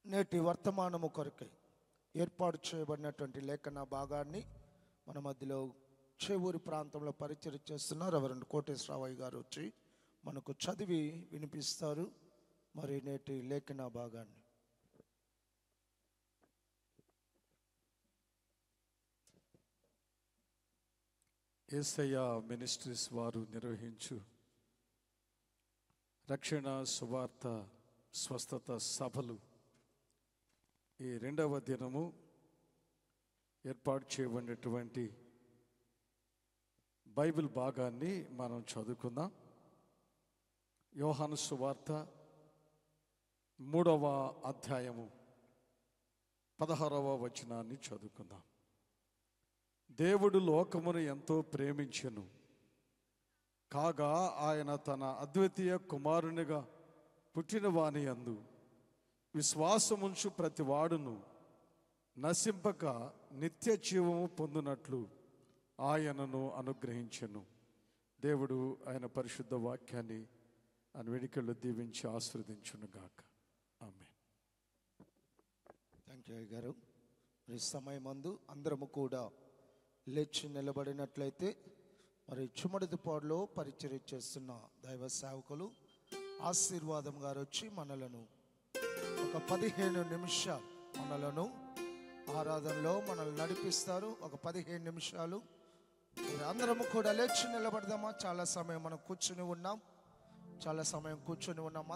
నేటి వర్తమానము కొరకై ఏర్పాటు చేయబడినటువంటి లేఖన భాగాన్ని మన మధ్యలో చేవూరి ప్రాంతంలో పరిచయం చేస్తున్న రెవరెండ్ కోటేశ్వరరావు గారు వచ్చి మనకు చదివి వినిపిస్తారు. మరి నేటి లేఖన భాగాన్ని యేసయ్య మినిస్ట్రీస్ వారు నిర్వహించు రక్షణ సువార్త స్వస్థత సభలు ఈ రెండవ దినము ఏర్పాటు చేయబడినటువంటి బైబిల్ భాగాన్ని మనం చదువుకుందాం. యోహాను సువార్త 3వ అధ్యాయము 16వ వచనాన్ని చదువుకుందాం. దేవుడు లోకమును ఎంతో ప్రేమించెను, కాగా ఆయన తన అద్వితీయ కుమారునిగా పుట్టిన వాని యందు విశ్వాసముంచు ప్రతి వాడును నశింపక నిత్య జీవము పొందునట్లు ఆయనను అనుగ్రహించెను. దేవుడు ఆయన పరిశుద్ధ వాక్యాన్ని ఆయన వెనుకలు దీవించి ఆశీర్వదించునుగాక. ఆమేన్. థ్యాంక్ యూ గారు. మరి సమయమందు అందరము కూడా లేచి నిలబడినట్లయితే మరి చుమడిదిపాడులో పరిచర్య చేస్తున్న దైవ సేవకులు ఆశీర్వాదం గారు వచ్చి మనలను ఒక 15 నిమిషాలు మనలను ఆరాధనలో మనల్ని నడిపిస్తారు. ఒక 15 నిమిషాలు అందరము కూడా లేచి నిలబడదామా? చాలా సమయం మనం కూర్చుని ఉన్నాం,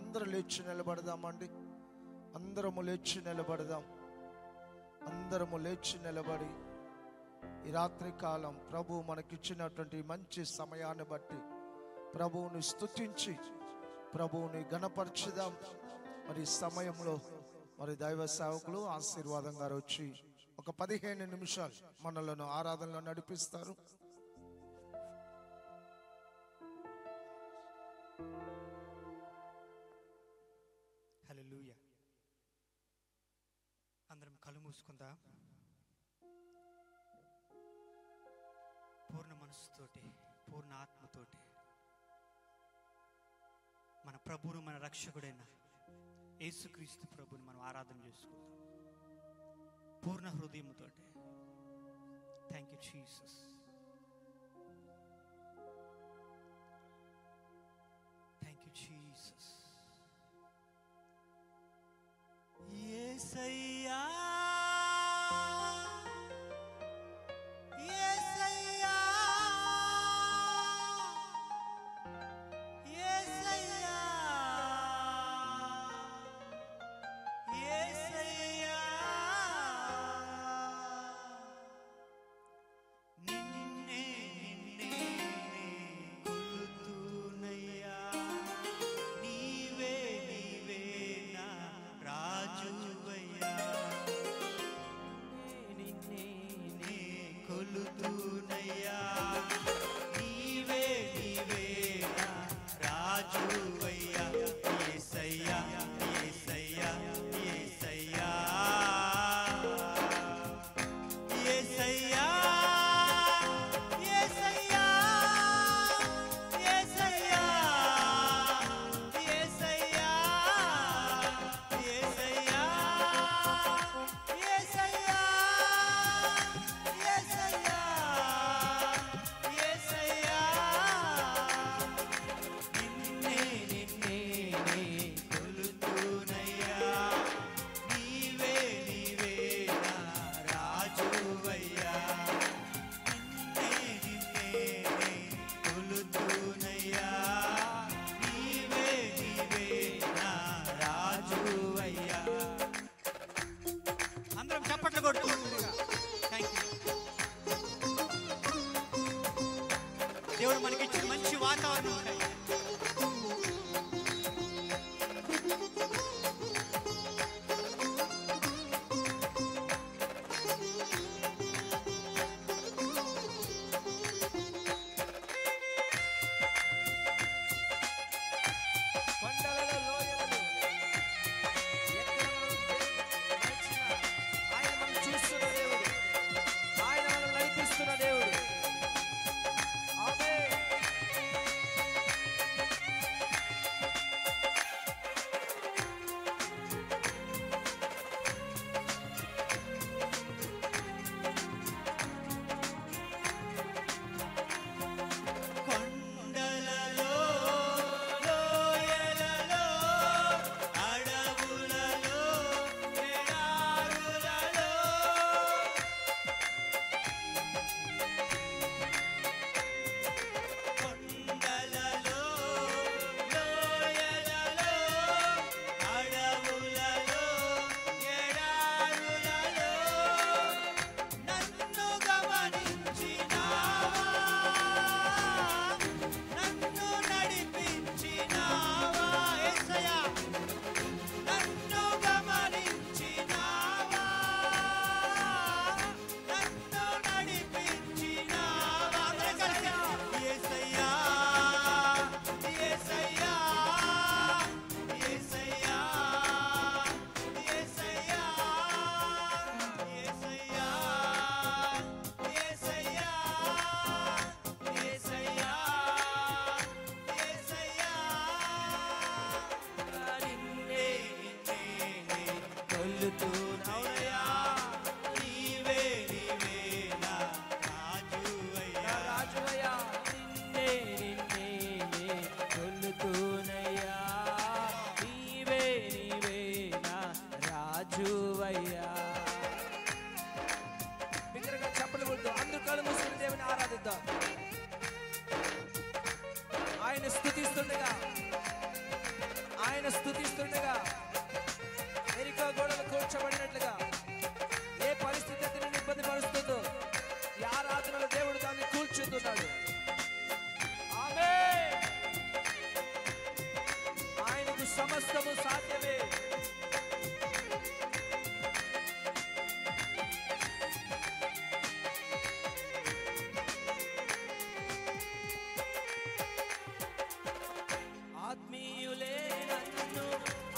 అందరూ లేచి నిలబడదామండి. అందరము లేచి నిలబడి ఈ రాత్రి కాలం ప్రభు మనకిచ్చినటువంటి మంచి సమయాన్ని బట్టి ప్రభువుని స్తుతించి ప్రభువుని ఘనపరచుదాం. మరి సమయంలో మరి దైవ సేవకులు ఆశీర్వాదం గారు వచ్చి ఒక 15 నిమిషాలు మనలను ఆరాధనలో నడిపిస్తారు. హల్లెలూయా. అందరం కళ్ళు మూసుకుందా. పూర్ణ మనసుతోటి, పూర్ణ ఆత్మతోటి మన ప్రభువును, మన రక్షకుడైన యేసుక్రీస్తు ప్రభువుని మనం ఆరాధన చేసుకుందాం పూర్ణ హృదయంతో. Thank you Jesus. Thank you Jesus. యేసయ్యా దేవుడు మనకి ఇచ్చిన మంచి వాతావరణం ఉంటాయి. దేవుడు కొలుతూ అవునయ్యా నీవే నీవే నా రాజువయ్యా నిన్నే నిన్నే కొలుతూనయ్యా నీవే నీవే నా రాజువయ్యా. బిగ్గరగా చప్పలు కొడుతూ అందరూ కళ్ళు మూసుకుని దేవుని ఆరాధిద్దాం. ఆయన స్తుతిస్తుండగా ఎరికో గోడలు కూర్చబడినట్లుగా ఏ పరిస్థితి అయితే నిన్ను ఇబ్బంది పరుస్తుందో ఈ ఆరాధనలో దేవుడు దాన్ని కూల్చుతున్నాడు. ఆమేన్. ఆయనకు సమస్తము సాధ్యమే. ఆత్మీయులే నన్ను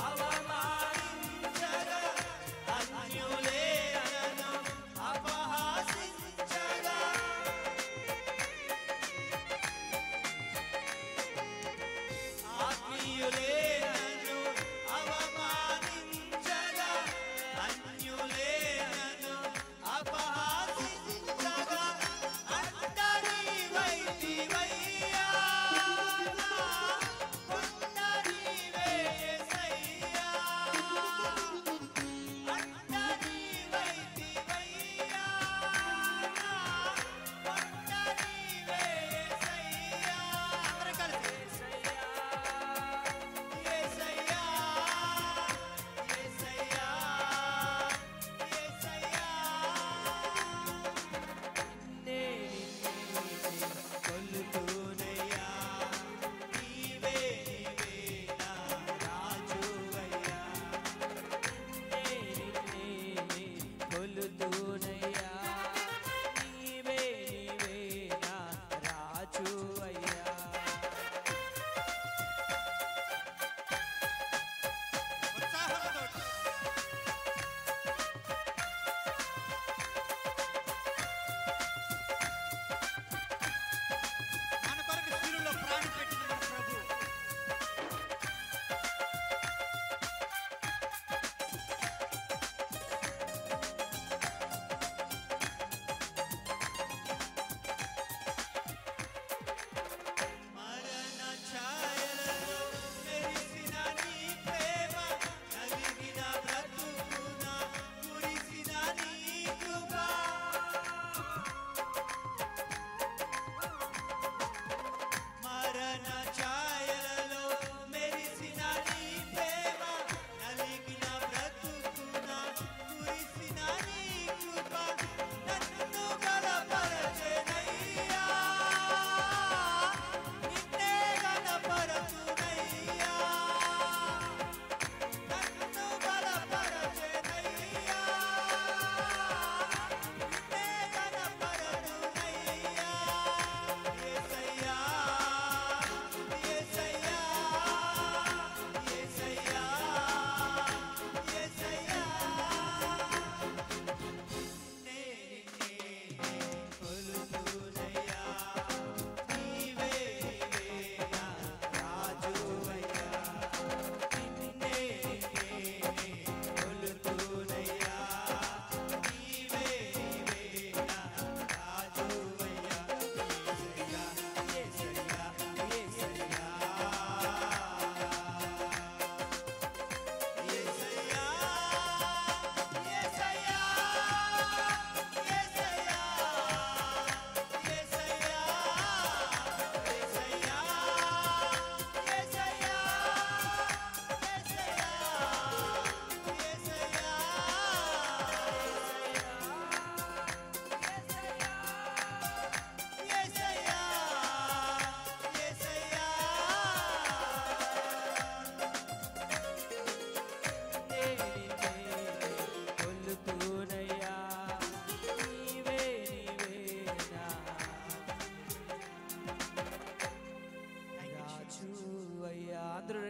అవమానించగా అన్యులే నన్ను అపహాసించగా ఆత్మీయులే నన్ను అవమానించగా అన్యులే నన్ను అపహాసించగా అందరి వైదివయ్యా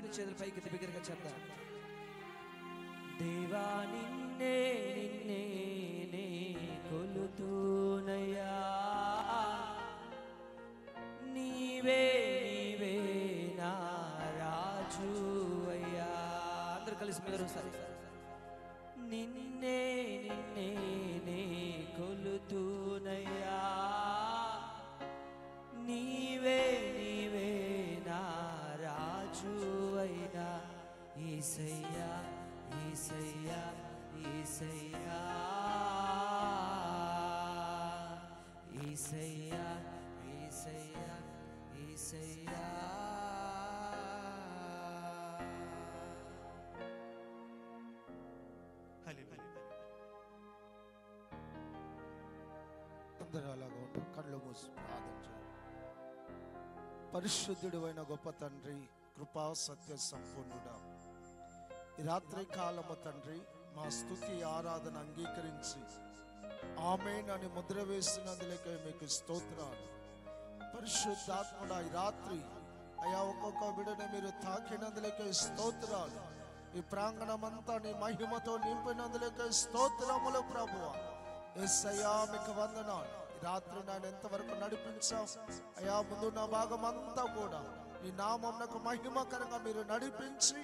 చేతుల పైకి బిగ్గరగా చెప్తా. దేవా నిన్నే నిన్నే నే కొలుతూనయ్యా నీవే నీవే నా రాజు అయ్యా. అందరూ కలిసి మీరు ఒకసారి నిన్నే నిన్నే నే కొలుతూనయ్యా నీవే నీవే నా రాజు అయినా యేసయ్యా యేసయ్యా యేసయ్యా యేసయ్యా యేసయ్యా యేసయ్యా అందరూ అలాగా ఉంటారు. కళ్ళు మూసి ప్రార్థన చేయండి. పరిశుద్ధుడు అయిన గొప్ప తండ్రి, కృపా సత్య సంపూర్ణుడా, ఈ రాత్రి కాలము తండ్రి మా స్తుతి ఆరాధన అంగీకరించి ఆమేన్ అని ముద్ర వేసినందులకే మీకు స్తోత్రాలు. పరిశుద్ధాత్ముడా, ఈ రాత్రి అయా ఒక్కొక్క బిడ్డని మీరు తాకినందులకే స్తోత్రాలు. ఈ ప్రాంగణమంతా నీ మహిమతో నింపినందులకే స్తోత్రములు ప్రభువా. యేసయ్యా మీకు వందనాలు. ఈ రాత్రి నన్ను ఎంతవరకు నడిపించావు అయా, ముందు నా భాగం అంతా కూడా నీ నామమునకు మహిమకరంగా మీరు నడిపించి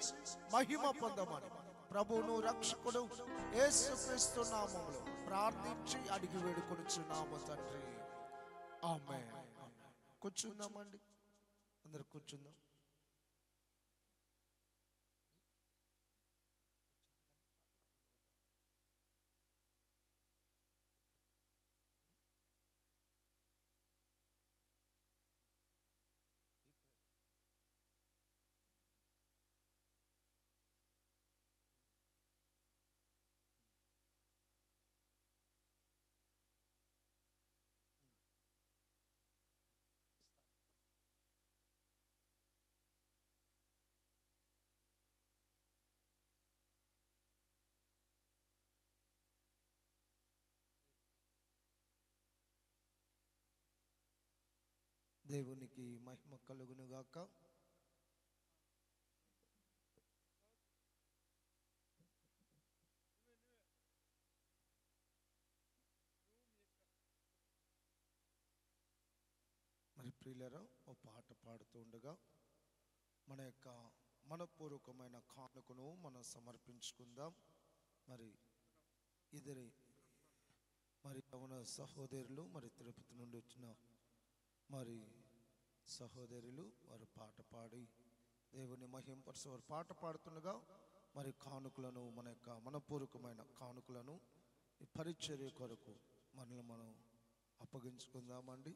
మహిమ పొందమని ప్రభువును రక్షకుడు యేసుక్రీస్తు నామములో ప్రార్థించి అడిగి వేడుకొనుచున్నాము తండ్రి. ఆమేన్. కూర్చుందామండి, అందరు కూర్చుందాం. దేవునికి మహిమ కలుగును గాక. మరి ప్రియులరా, ఓ పాట పాడుతూ ఉండగా మన యొక్క మనపూర్వకమైన కానుకను మనం సమర్పించుకుందాం. మరి ఇద్దరి మరి అవున సహోదరులు, మరి తిరుపతి నుండి వచ్చిన మరి సహోదరులు వారు పాట పాడి దేవుని మహింపరుచు. వారు పాట పాడుతుండగా మరి కానుకలను, మన యొక్క మనపూర్వకమైన కానుకలను ఈ పరిచర్య కొరకు మనల్ని మనం అప్పగించుకుందామండి.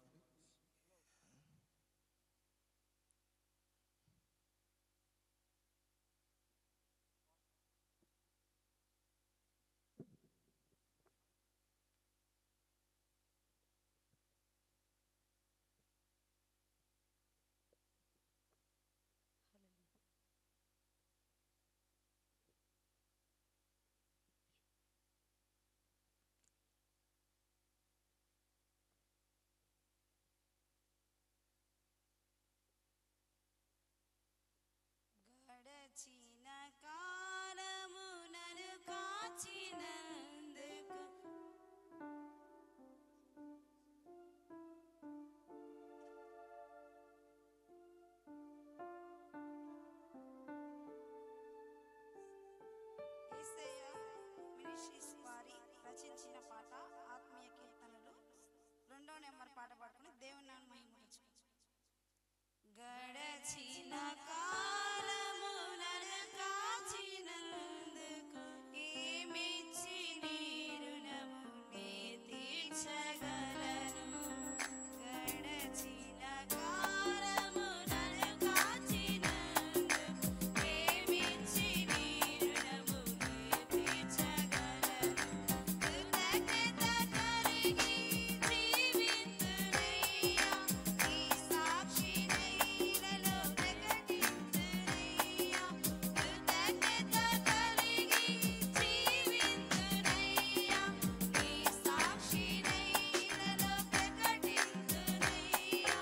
గడచిన కాలము నన్ను కాచినందుకు యేసయ్య మినిస్ట్రీస్ వారి రచించిన పాట ఆత్మీయ కీర్తనలు 2వ నెంబర్ పాట పాడుకుని దేవుని నామమున మహిమపరచుకుందాం. గడచిన కాలము నన్ను కాచినందుకు ఏమిచ్చి నీ రుణము నే తీర్చగలను. గడచిన కాలము నన్ను కాచినందుకు ఏమిచ్చి నీ రుణము నే తీర్చగలను. కృతజ్ఞత కలిగి జీవింతునయ్యా, ఈ సాక్షినై ఇలలో ప్రకటింతునయ్యా. కృతజ్ఞత కలిగి జీవింతునయ్యా, ఈ సాక్షినై ఇలలో ప్రకటింతునయ్యా.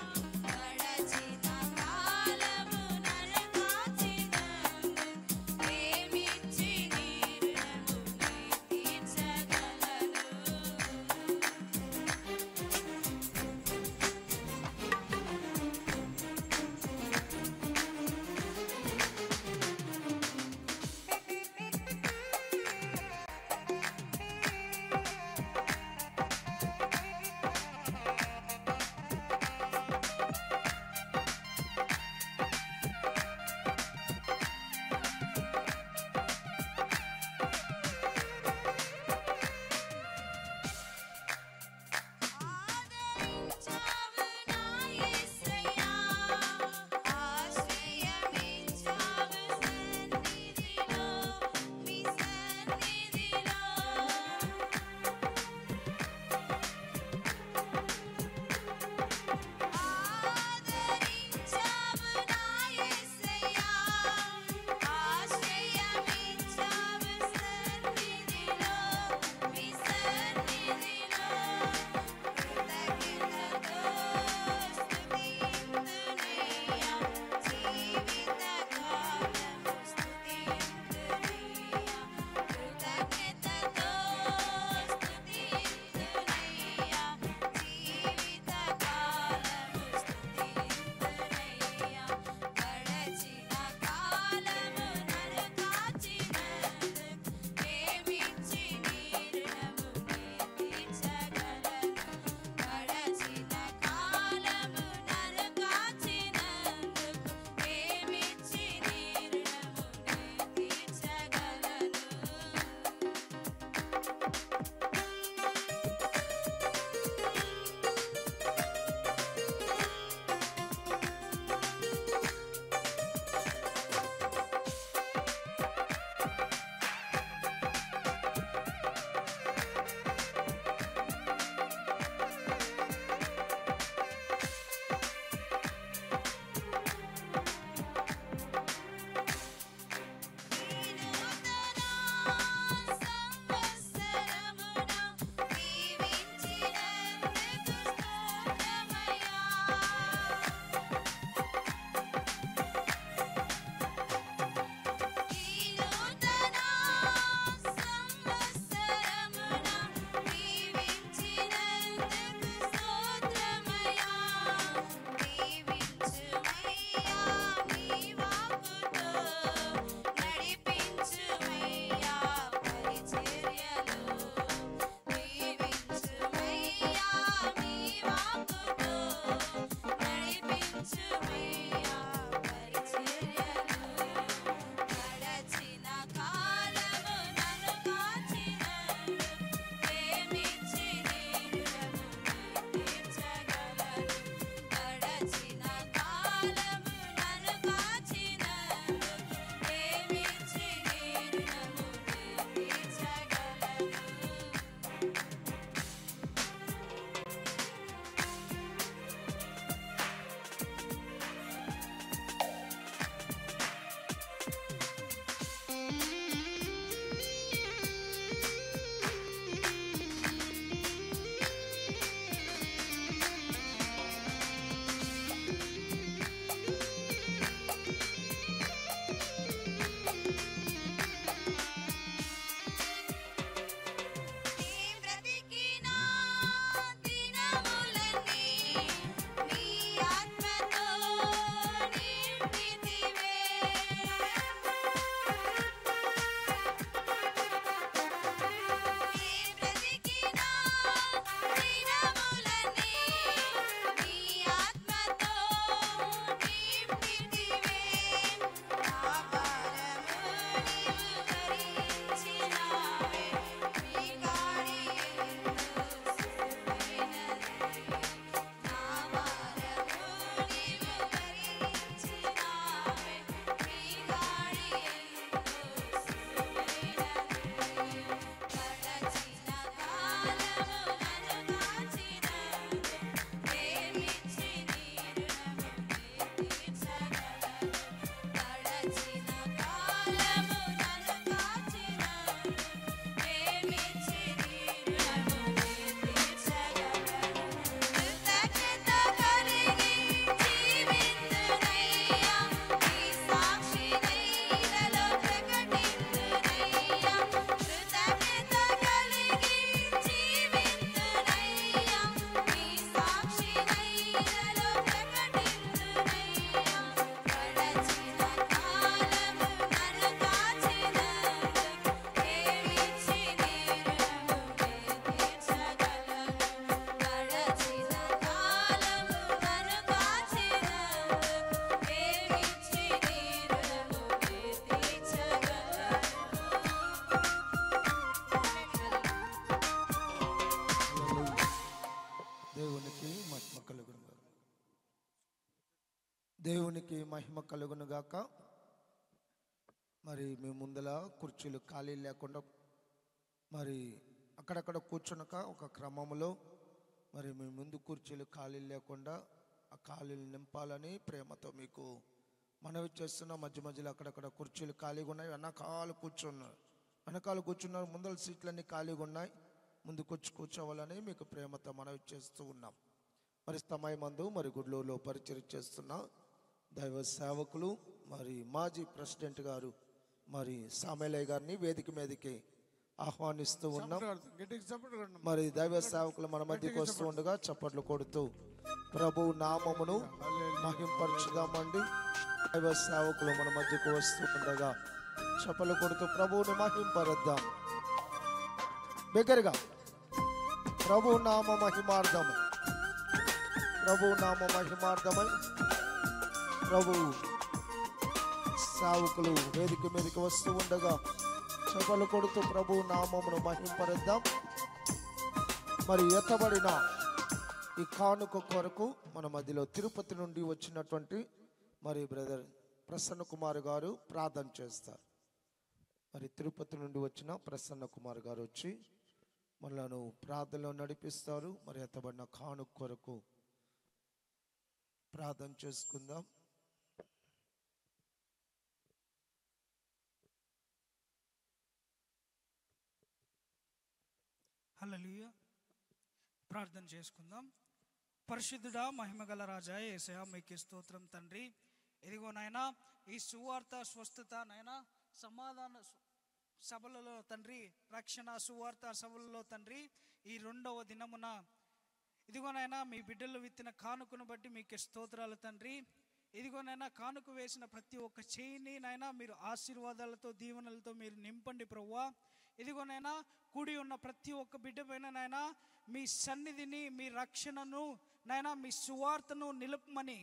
దేవునికి మహిమ కలుగును గాక. మరి మీ ముందల కుర్చీలు ఖాళీ లేకుండా మరి అక్కడక్కడ కూర్చునక ఒక క్రమంలో మరి మీ ముందు కుర్చీలు ఖాళీ లేకుండా ఆ ఖాళీలు నింపాలని ప్రేమతో మీకు మనవి చేస్తున్న. మధ్య మధ్యలో అక్కడక్కడ కుర్చీలు ఖాళీగా ఉన్నాయి, వెనకాల కూర్చున్నారు, ముందల సీట్లన్నీ ఖాళీగా ఉన్నాయి, ముందుకొచ్చి కూర్చోవాలని మీకు ప్రేమతో మనవి చేస్తూ ఉన్నాం. మరి సమయమందు మరి గుడ్లూరులో పరిచయం చేస్తున్న దైవ సేవకులు మరి మాజీ ప్రెసిడెంట్ గారు మరి సామేలయ్య గారిని వేదిక మీదకి ఆహ్వానిస్తూ ఉన్నాం. మరి దైవ సేవకులు మన మధ్యకి వస్తూ ఉండగా చప్పట్లు కొడుతూ ప్రభు నామమును మహింపరచుదామండి. దైవ సేవకులు మన మధ్యకు వస్తూ ఉండగా చప్పట్లు కొడుతూ ప్రభువుని మహింపరద్దాం. బిగ్గరగా ప్రభు నామ మహిమార్థమై, ప్రభు నామ మహిమార్థమై ప్రభు సేవకులు వేదిక మీదకి వస్తూ ఉండగా చప్పట్లు కొడుతూ ప్రభు నామమును మహింపరద్దాం. మరి ఎత్తబడిన ఈ కానుక కొరకు మన మధ్యలో తిరుపతి నుండి వచ్చినటువంటి మరి బ్రదర్ ప్రసన్న కుమార్ గారు ప్రార్థన చేస్తారు. మరి తిరుపతి నుండి వచ్చిన ప్రసన్న కుమార్ గారు వచ్చి మనలను ప్రార్థనలో నడిపిస్తారు. మరి ఎత్తబడిన కానుక కొరకు ప్రార్థన చేసుకుందాం. హల్లెలూయా. ప్రార్థన చేసుకుందాం. పరిశుద్ధుడా, మహిమగల రాజా యేసయ్యా, మీకే స్తోత్రం తండ్రి. ఇదిగో నాయనా, ఈ సువార్త స్వస్థత నాయనా సమాధాన సభలలో తండ్రి, రక్షణ సువార్త సభలలో తండ్రి, ఈ 2వ దినమున ఇదిగో నాయనా మీ బిడ్డలు విత్తిన కానుకను బట్టి మీకే స్తోత్రాలు తండ్రి. ఇదిగో నాయనా కానుక వేసిన ప్రతి ఒక్క చేయిని నాయనా మీరు ఆశీర్వాదాలతో దీవెనలతో మీరు నింపండి ప్రభువా. ఇదిగోనైనా కూడి ఉన్న ప్రతి ఒక్క బిడ్డ పైన నాయనా మీ సన్నిధిని, మీ రక్షణను నాయనా మీ సువార్తను నిలుపమని,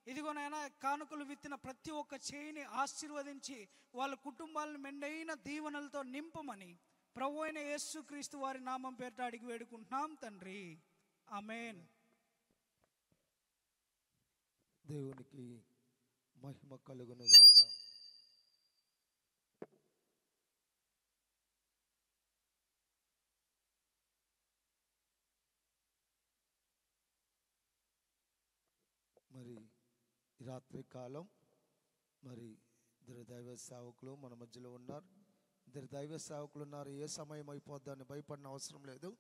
ఇదిగోనైనా కానుకలు విత్తిన ప్రతి ఒక్క చేయిని ఆశీర్వదించి వాళ్ళ కుటుంబాలను మెండైన దీవెనలతో నింపమని ప్రభు అయిన యేసుక్రీస్తు వారి నామం పేరిట అడిగి వేడుకుంటున్నాం తండ్రి. ఆమేన్. దేవునికి మహిమ కలుగును గాక. మరి రాత్రి కాలం మరి ఇద్దరు దైవ సేవకులు మన మధ్యలో ఉన్నారు. ఇద్దరు దైవ సేవకులు ఉన్నారు. ఏ సమయం అయిపోద్దని భయపడిన అవసరం లేదు,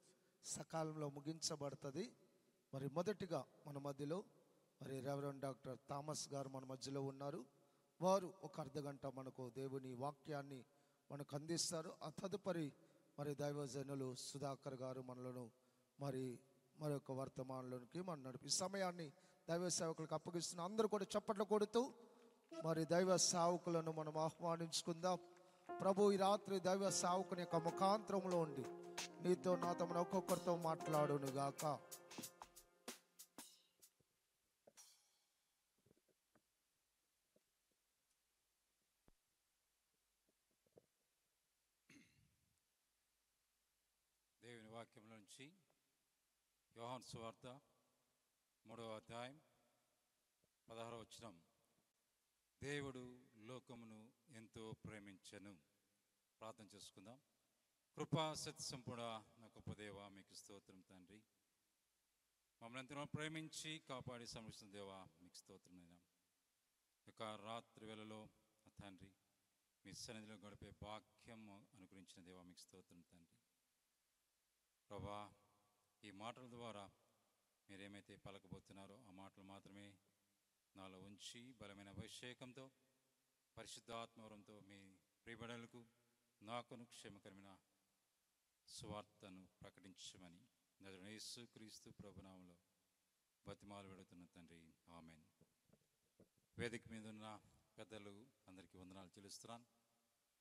సకాలంలో ముగించబడుతుంది. మరి మొదటిగా మన మధ్యలో మరి రెవరెండ్ డాక్టర్ థామస్ గారు మన మధ్యలో ఉన్నారు. వారు ఒక అర్ధగంట మనకు దేవుని వాక్యాన్ని మనకు అందిస్తారు. ఆ తదుపరి మరి దైవజనులు సుధాకర్ గారు మనలను మరి మరొక వర్తమానంలోనికి మనం నడిపి సమయాన్ని దైవ సేవకులకు అప్పగిస్తున్న. అందరూ కూడా చప్పట్లు కొడుతూ మరి దైవ సేవకులను మనం ఆహ్వానించుకుందాం. ప్రభు ఈ రాత్రి దైవ సేవకుని యొక్క ముఖాంతరంలో ఉండి నీతో నాతో మన ఒక్కొక్కరితో మాట్లాడును గాక. దేవుని వాక్యంలో నుంచి యోహాను సువార్త 3వ అధ్యాయం 16వ వచనం. దేవుడు లోకమును ఎంతో ప్రేమించెను. ప్రార్థన చేసుకుందాం. కృపా సత్య సంపూర్ణ నా గొప్ప దేవా, మీకు స్తోత్రం తండ్రి. మమ్మల్ని ఎంతో ప్రేమించి కాపాడి సంరక్షిస్తున్న దేవా, మీకు స్తోత్రమైనా యొక్క రాత్రి వేళలో తండ్రి మీ సన్నిధిలో గడిపే భాగ్యం అనుగ్రహించిన దేవా, మీకు స్తోత్రం తండ్రి. ప్రభా, ఈ మాటల ద్వారా మీరేమైతే పలకబోతున్నారో ఆ మాటలు మాత్రమే నాలో ఉంచి బలమైన అభిషేకంతో పరిశుద్ధాత్మవరంతో మీ ప్రియబిడ్డలకు నాకును క్షేమకరమైన సువార్తను ప్రకటించమని నజరేయుడైన యేసుక్రీస్తు ప్రభునామములో బతిమాలు పెడుతున్న తండ్రి, ఆమేన్. వేదిక మీద ఉన్న పెద్దలు అందరికీ వందనాలు చెల్లిస్తున్నాను.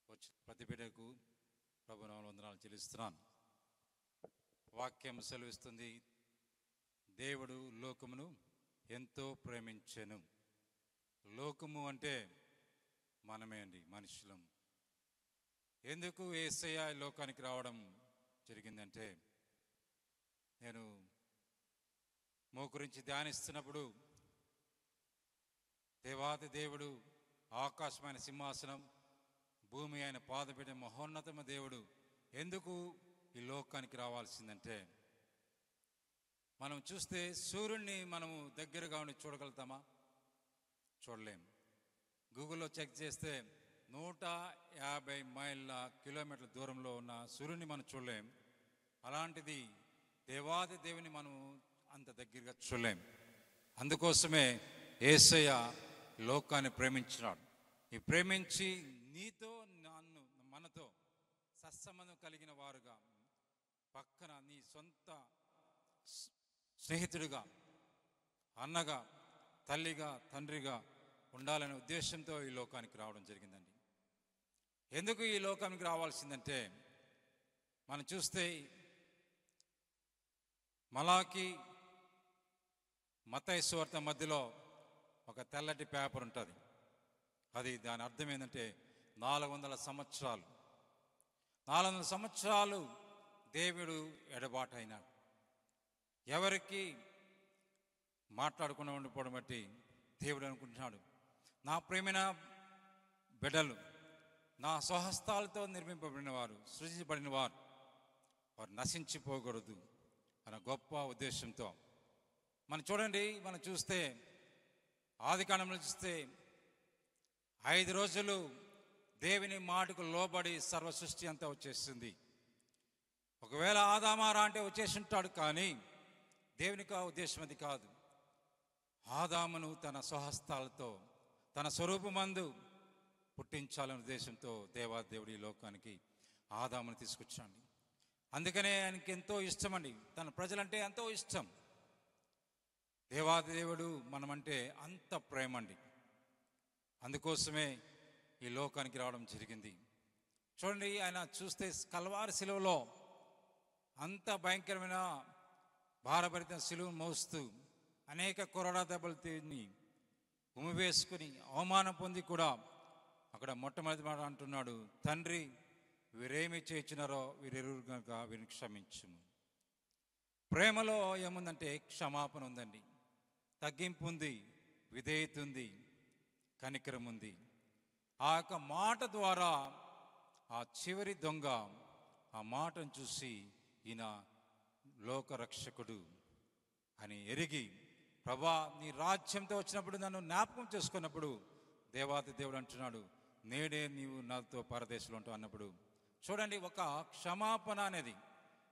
వచ్చి ప్రతి బిడ్డకు ప్రభునామములో వందనాలు చెల్లిస్తున్నాను. వాక్యం సెలవిస్తుంది, దేవుడు లోకమును ఎంతో ప్రేమించెను. లోకము అంటే మనమే అండి, మనుషులం. ఎందుకు యేసయ్య లోకానికి రావడం జరిగిందంటే, నేను మోకరించి ధ్యానిస్తున్నప్పుడు దేవాది దేవుడు ఆకాశమైన సింహాసనం, భూమి ఆయన పాదపీఠం, మహోన్నతమ దేవుడు ఎందుకు ఈ లోకానికి రావాల్సిందంటే, మనం చూస్తే సూర్యుడిని మనము దగ్గరగా ఉండి చూడగలుగుతామా? చూడలేం. గూగుల్లో చెక్ చేస్తే 150 మైళ్ళ కిలోమీటర్ల దూరంలో ఉన్న సూర్యుని మనం చూడలేం. అలాంటిది దేవాది దేవుని మనం అంత దగ్గరగా చూడలేం. అందుకోసమే యేసయ్య లోకాన్ని ప్రేమించినాడు. ఈ ప్రేమించి నీతో మనతో సత్సంబంధం కలిగిన వారుగా, పక్కన నీ సొంత స్నేహితుడిగా, అన్నగా, తల్లిగా, తండ్రిగా ఉండాలనే ఉద్దేశంతో ఈ లోకానికి రావడం జరిగిందండి. ఎందుకు ఈ లోకానికి రావాల్సిందంటే, మనం చూస్తే మలాకి మత్తయి సువార్త మధ్యలో ఒక తెల్లటి పేపర్ ఉంటుంది. దాని అర్థం ఏంటంటే 400 సంవత్సరాలు 400 సంవత్సరాలు దేవుడు ఎడబాటు అయినాడు. ఎవరికి మాట్లాడకుండా ఉండిపోవడం బట్టి దేవుడు అనుకుంటున్నాడు, నా ప్రేమైన బిడ్డలు, నా స్వహస్తాలతో నిర్మింపబడిన వారు, సృజించబడిన వారు నశించిపోకూడదు అన్న గొప్ప ఉద్దేశంతో మనం చూడండి. మనం చూస్తే ఆదికాండంలో చూస్తే 5 రోజులు దేవుని మాటకు లోబడి సర్వ సృష్టి అంతా వచ్చేసింది. ఒకవేళ ఆదామారా అంటే వచ్చేసి ఉంటాడు, కానీ దేవునికి ఆ ఉద్దేశం అది కాదు. ఆదామును తన స్వహస్తాలతో తన స్వరూపమందు పుట్టించాలనే ఉద్దేశంతో దేవాదేవుడు ఈ లోకానికి ఆదామును తీసుకొచ్చాడు. అందుకనే ఆయనకి ఎంతో ఇష్టం అండి, తన ప్రజలంటే ఎంతో ఇష్టం. దేవాదేవుడు మనమంటే అంత ప్రేమ అండి. అందుకోసమే ఈ లోకానికి రావడం జరిగింది. చూడండి, ఆయన చూస్తే కల్వారి శిలువలో అంత భయంకరమైన భారభరిత శిలువను మోస్తూ అనేక కొరడా దెబ్బలు తిని ఉమివేసుకుని అవమానం పొంది కూడా అక్కడ మొట్టమొదటి మాట అంటున్నాడు, తండ్రి వీరేమి చేయించినారో వీరెరువురు కనుక వీరిని క్షమించుము. ప్రేమలో ఏముందంటే క్షమాపణ ఉందండి, తగ్గింపు ఉంది, విధేయత ఉంది, కనికరం ఉంది. ఆ యొక్క మాట ద్వారా ఆ చివరి దొంగ ఆ మాటను చూసి ఈయన లోకరక్షకుడు అని ఎరిగి, ప్రభా నీ రాజ్యంతో వచ్చినప్పుడు నన్ను జ్ఞాపకం చేసుకున్నప్పుడు దేవాది దేవుడు అంటున్నాడు, నేడే నీవు నాతో పరదేశంలో ఉంటావు అన్నప్పుడు చూడండి, ఒక క్షమాపణ అనేది,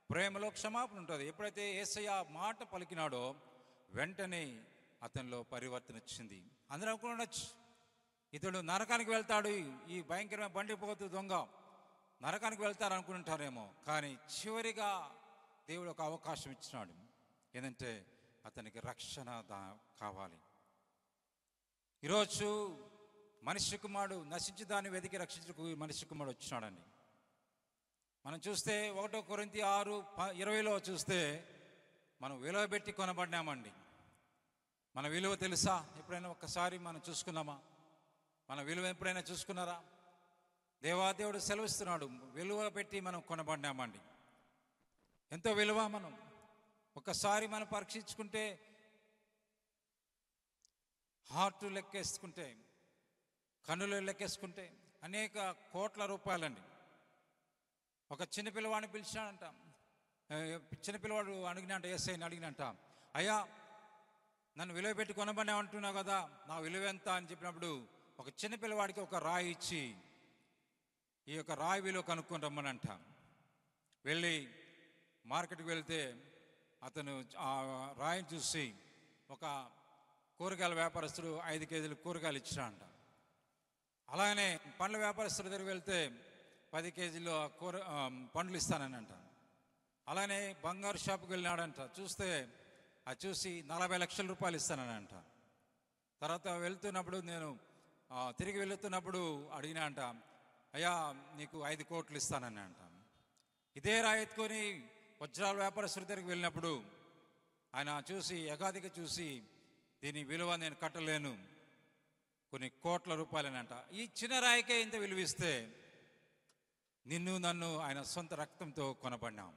ప్రేమలో క్షమాపణ ఉంటుంది. ఎప్పుడైతే యేసయ్య మాట పలికినాడో వెంటనే అతనిలో పరివర్తన వచ్చింది. అందరూ అనుకునొచ్చు, ఇతడు నరకానికి వెళ్తాడు, ఈ భయంకరమైన బండిపోతు దొంగ నరకానికి వెళ్తారు అనుకుంటారేమో. కానీ చివరిగా దేవుడు ఒక అవకాశం ఇచ్చినాడు. ఏంటంటే అతనికి రక్షణ కావాలి. ఈరోజు మనిషి కుమారుడు నశించి దాన్ని వెతికి రక్షించకు మనిషి కుమారుడు వచ్చినాడండి. మనం చూస్తే 1 కొరింథీ 6:20 చూస్తే మనం విలువ పెట్టి కొనబడినామండి. మన విలువ తెలుసా? ఎప్పుడైనా ఒక్కసారి మనం చూసుకున్నామా? మన విలువ ఎప్పుడైనా చూసుకున్నారా? దేవాదేవుడు సెలవిస్తున్నాడు, విలువ పెట్టి మనం కొనబడినామండి. ఎంతో విలువ. మనం ఒక్కసారి మనం పరీక్షించుకుంటే, హార్ట్ లెక్కేసుకుంటే, కన్నులు లెక్కేసుకుంటే అనేక కోట్ల రూపాయలండి. ఒక చిన్నపిల్లవాడిని పిలిచాడంట, చిన్నపిల్లవాడు అడిగినంట, యేసయ్యని అడిగినంట, అయ్యా నన్ను విలువ పెట్టి కొనబడినా అంటున్నావు కదా, నా విలువ ఎంత అని చెప్పినప్పుడు ఒక చిన్నపిల్లవాడికి ఒక రాయి ఇచ్చి, ఈ యొక్క రాయి విలువ కనుక్కొని రమ్మనంట. వెళ్ళి మార్కెట్కి వెళ్తే అతను ఆ రాయిని చూసి ఒక కూరగాయల వ్యాపారస్తుడు 5 కేజీలు కూరగాయలు ఇచ్చాడంట. అలాగనే పండ్ల వ్యాపారస్తుడి దగ్గర వెళ్తే 10 కేజీలు పండ్లు ఇస్తానని అంట. అలానే బంగారు షాపుకి వెళ్ళినాడంట. చూస్తే అది చూసి 40 లక్షల రూపాయలు ఇస్తానని అంట. తర్వాత వెళ్తున్నప్పుడు నేను తిరిగి వెళుతున్నప్పుడు అడిగినా అంట, అయ్యా నీకు 5 కోట్లు ఇస్తానని అంట. ఇదే రాయి ఎత్తుకొని వజ్రాల వ్యాపారస్తుడి దగ్గరికి వెళ్ళినప్పుడు ఆయన చూసి ఎగాదిగా చూసి, దీని విలువ నేను కట్టలేను, కొన్ని కోట్ల రూపాయలని అంట. ఈ చిన్న రాయికే ఇంత విలువిస్తే నిన్ను నన్ను ఆయన సొంత రక్తంతో కొనబడినాం.